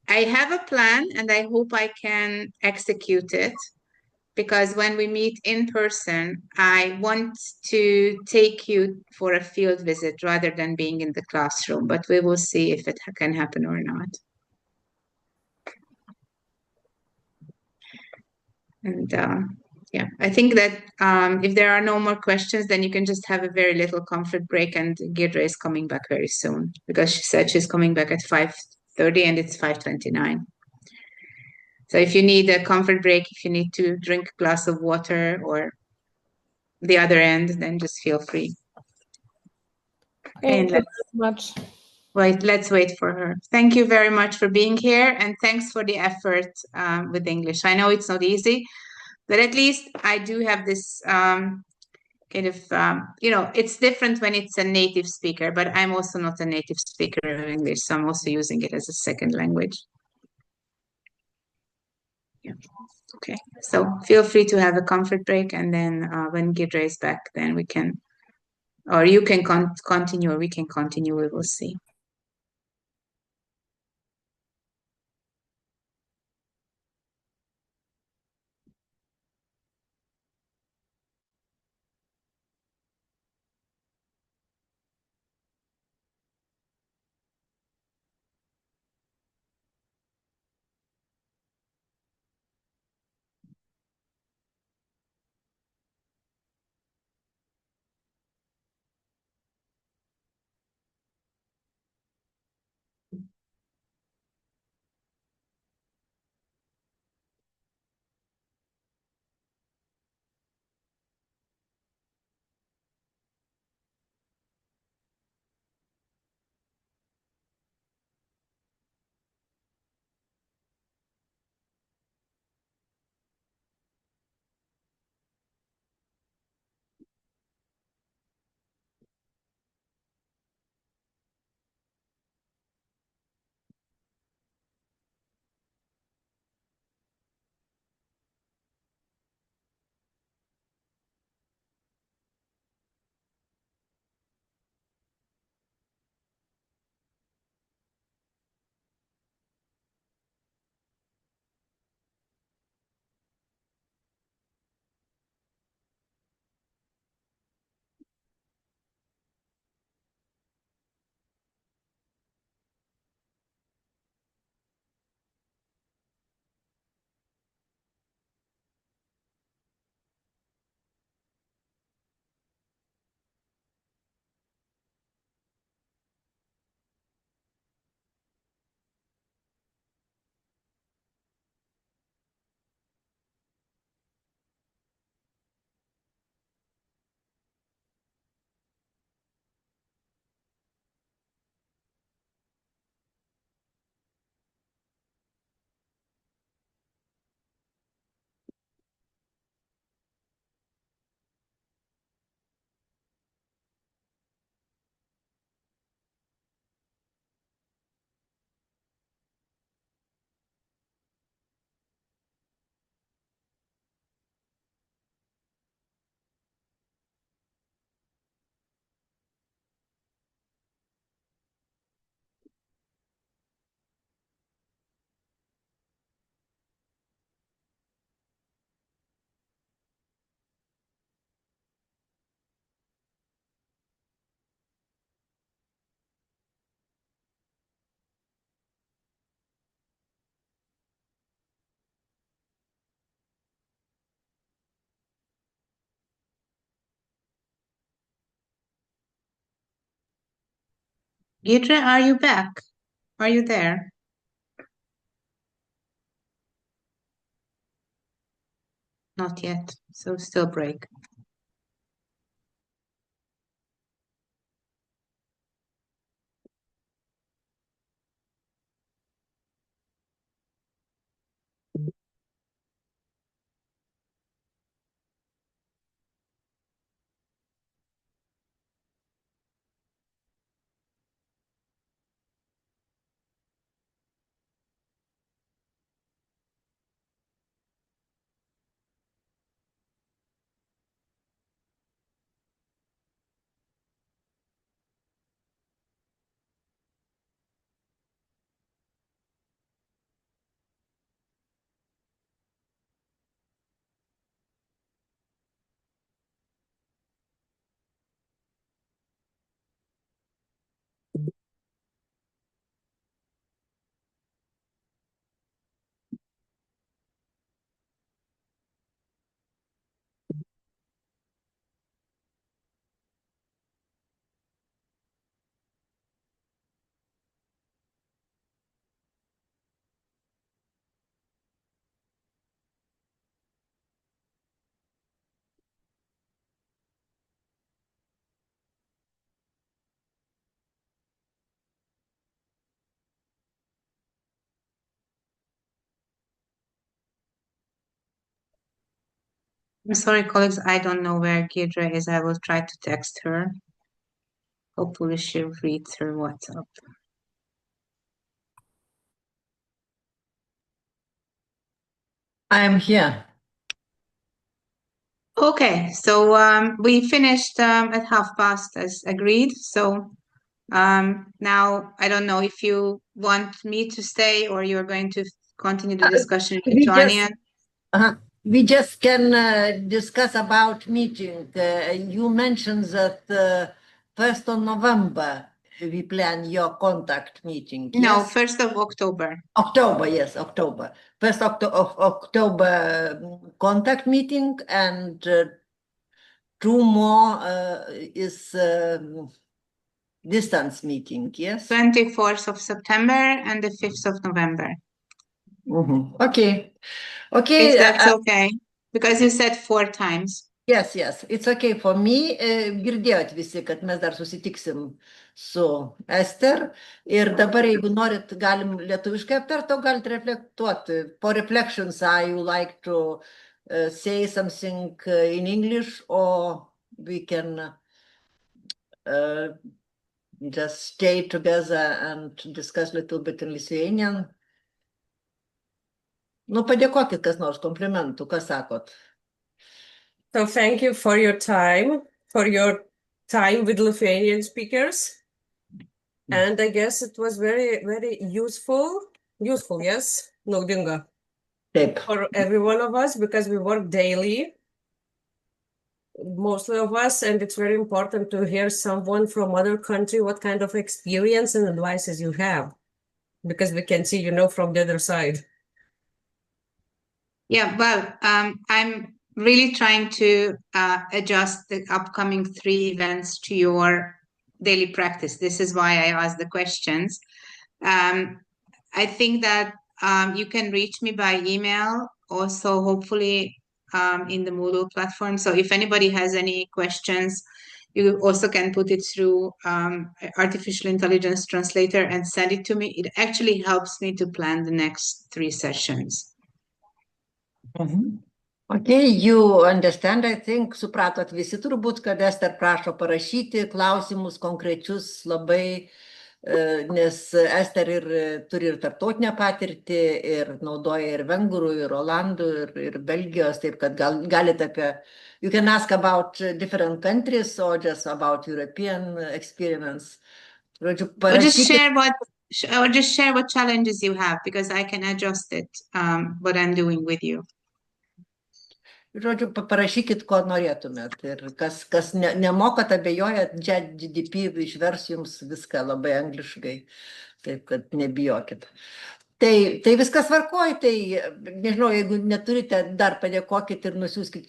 I have a plan, and I hope I can execute it, because when we meet in person, I want to take you for a field visit rather than being in the classroom, but we will see if it can happen or not. And yeah, I think that if there are no more questions, then you can just have a very little comfort break, and Girdre is coming back very soon, because she said she's coming back at 5:30 and it's 5:29. So if you need a comfort break, if you need to drink a glass of water or the other end, then just feel free. Thank you very much. Let's wait for her. Thank you very much for being here, and thanks for the effort with English. I know it's not easy, but at least I do have this kind of, it's different when it's a native speaker, but I'm also not a native speaker of English, so I'm also using it as a second language. Yeah. Okay, so feel free to have a comfort break, and then when Girdre is back, then we can, or you can continue, or we can continue, we will see. Gidre, are you back? Are you there? Not yet, so still break. I'm sorry, colleagues, I don't know where Gidre is. I will try to text her. Hopefully she reads her WhatsApp. I am here. Okay, so we finished at past as agreed. So now I don't know if you want me to stay or you're going to continue the discussion in Lithuanian. We just can discuss about meeting. You mentioned that 1st of November we plan your contact meeting. No, Yes? 1st of October. October, yes, October. 1st of October contact meeting, and 2 more is distance meeting, yes? 24th of September and the 5th of November. Okay. Okay. If that's okay, because you said 4 times. Yes, it's okay for me. Girdėjot visi, kad mes dar susitiksim su Eszter. Ir dabar, jeigu norit, galim lietuviškai aptarti, o galit reflektuoti. For reflections, I would like to say something in English, or we can just stay together and discuss a little bit in Lithuanian. Nu, padėkokit kas nors komplimentų, ką sakot? So thank you for your time with Lithuanian speakers. And I guess it was very, very useful, yes, naudinga for every one of us, because we work daily, mostly of us, and it's very important to hear someone from other country, what kind of experience and advices you have, because we can see, from the other side. Yeah, well, I'm really trying to adjust the upcoming 3 events to your daily practice. This is why I asked the questions. I think that you can reach me by email, also hopefully in the Moodle platform. So if anybody has any questions, you also can put it through artificial intelligence translator and send it to me. It actually helps me to plan the next 3 sessions. Okay, you understand, I think, supratot visi turbūt, kad Eszter prašo parašyti klausimus konkrečius labai, nes Eszter turi ir tarptautinę patirtį, ir naudoja ir vengrų, ir olandų, ir Belgijos, taip kad galit you can ask about different countries or just about European experience. Or just share what challenges you have, because I can adjust it, what I'm doing with you. Žodžiu, parašykit, ko norėtumėt. Ir kas nemokat, abejojat, GDP išvers jums viską labai angliškai. Taip, kad nebijokit. Tai viskas tvarkoj, tai nežinau, jeigu neturite, dar padėkokit ir nusiųskit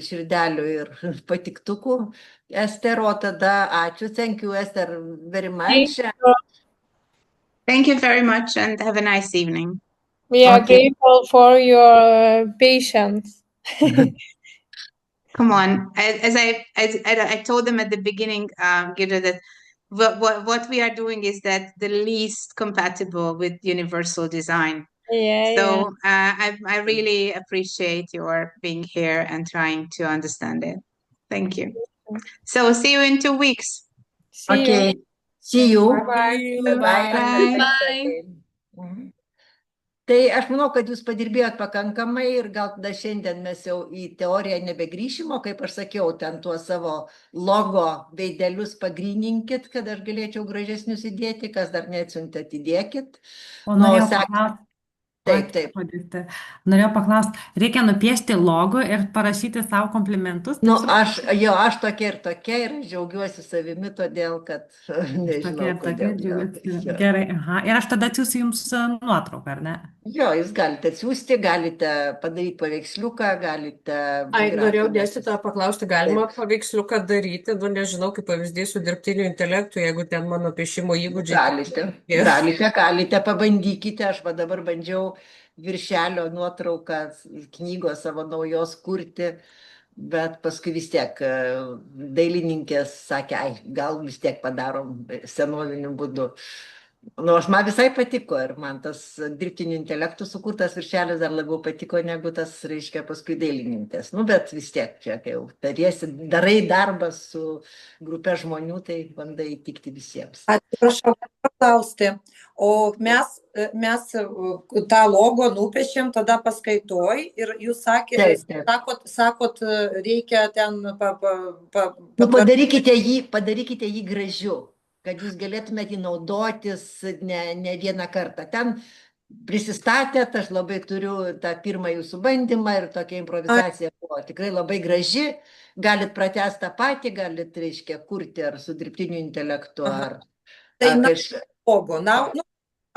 širdelių ir patiktukų. Ester, o tada ačiū. Thank you, Ester, very much. Thank you very much and have a nice evening. We are Okay. grateful for your patience. Come on. As I told them at the beginning, Gidra, that what we are doing is that the least compatible with universal design. Yeah, So I really appreciate your being here and trying to understand it. Thank you. So see you in 2 weeks. See you. Okay. See you. Bye. Bye. Bye. Tai aš manau, kad jūs padirbėjot pakankamai ir gal tada šiandien mes jau į teoriją nebegrįšim, o kaip aš sakiau, ten tuos savo logo veidelius pagryninkit, kad aš galėčiau gražesnius įdėti, kas dar neatsiuntėt, įdėkit. O norėjau paklausti. Taip. Norėjau paklausti, reikia nupiešti logo ir parašyti savo komplimentus? Aš tokia ir tokia ir džiaugiuosi savimi, todėl kad nežinau, kodėl. Gerai, aha. Ir aš tada atsiųsiu jums nuotrauką, ar ne? Jo, jūs galite atsiųsti, galite padaryti paveiksliuką, galite... Norėjau dėstytoją paklausti, galima paveiksliuką daryti, nežinau, kaip pavyzdys su dirbtiniu intelektu, jeigu ten mano piešimo įgūdžiai. Galite, pabandykite, aš dabar bandžiau viršelio nuotrauką knygos savo naujos kurti, bet paskui vis tiek dailininkės sakė, gal vis tiek padarom senoviniu būdu. Man visai patiko ir man tas dirbtiniu intelektu sukurtas viršelis dar labiau patiko negu tas, reiškia, paskui dailininkės. Bet vis tiek, čia kai jau darai darbą su grupė žmonių, tai bandai įtikti visiems. Atsiprašau, paklausti, o mes tą logo nupiešėm tada paskaitoj ir jūs sakot, reikia ten... Padarykite jį gražiu, kad jūs galėtumėte jį naudotis ne vieną kartą. Ten prisistatėt, aš labai turiu tą pirmą jūsų bandymą ir tokia improvizacija buvo tikrai labai graži. Galit pratęsti tą patį, galit, reiškia, kurti ar su dirbtiniu intelektu. Tai logo,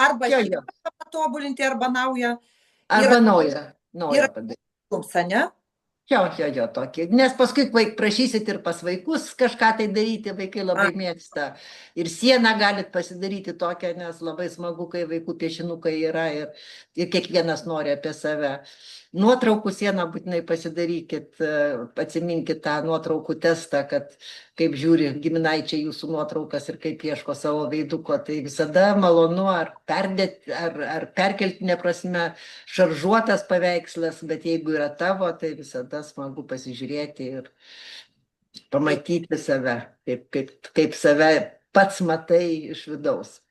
arba šį patobulinti, arba naują. Arba naują padaryti. Jums, ne? Jo, tokį. Nes paskui prašysit ir pas vaikus kažką tai daryti, vaikai labai mėgsta. Ir sieną galit pasidaryti tokią, nes labai smagu, kai vaikų piešinukai yra ir kiekvienas nori apie save. Nuotraukų sieną būtinai pasidarykit, atsiminkit tą nuotraukų testą, kad kaip žiūri giminaičiai jūsų nuotraukas ir kaip ieško savo veiduko, tai visada malonu ar perkeltinė prasme šaržuotas paveikslas, bet jeigu yra tavo, tai visada smagu pasižiūrėti ir pamatyti save, kaip save pats matai iš vidaus.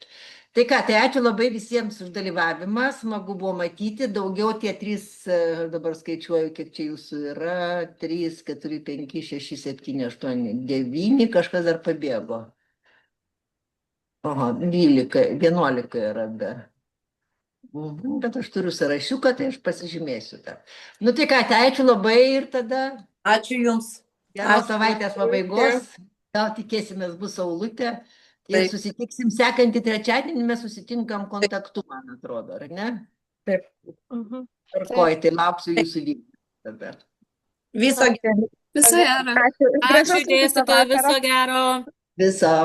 Tai ką, tai ačiū labai visiems už dalyvavimą, smagu buvo matyti, daugiau tie 3, dabar skaičiuoju, kiek čia jūsų yra, 3, 4, 5, 6, 7, 8, 9, kažkas dar pabėgo. Oho, 12, 11 yra be. Bet aš turiu sąrašiuką, tai aš pasižymėsiu tą. Tai ką, tai ačiū labai ir tada... Ačiū jums. Geros savaitės pabaigos, gal tikėsimės bus saulutė. Ir susitiksim sekantį trečiadienį, mes susitinkam kontaktu, man atrodo, ar ne? Taip. Tvarkoj, tai lauksiu jūsų vykti. Viso gero. Viso gero. Ačiū dėstytoja, viso gero. Viso.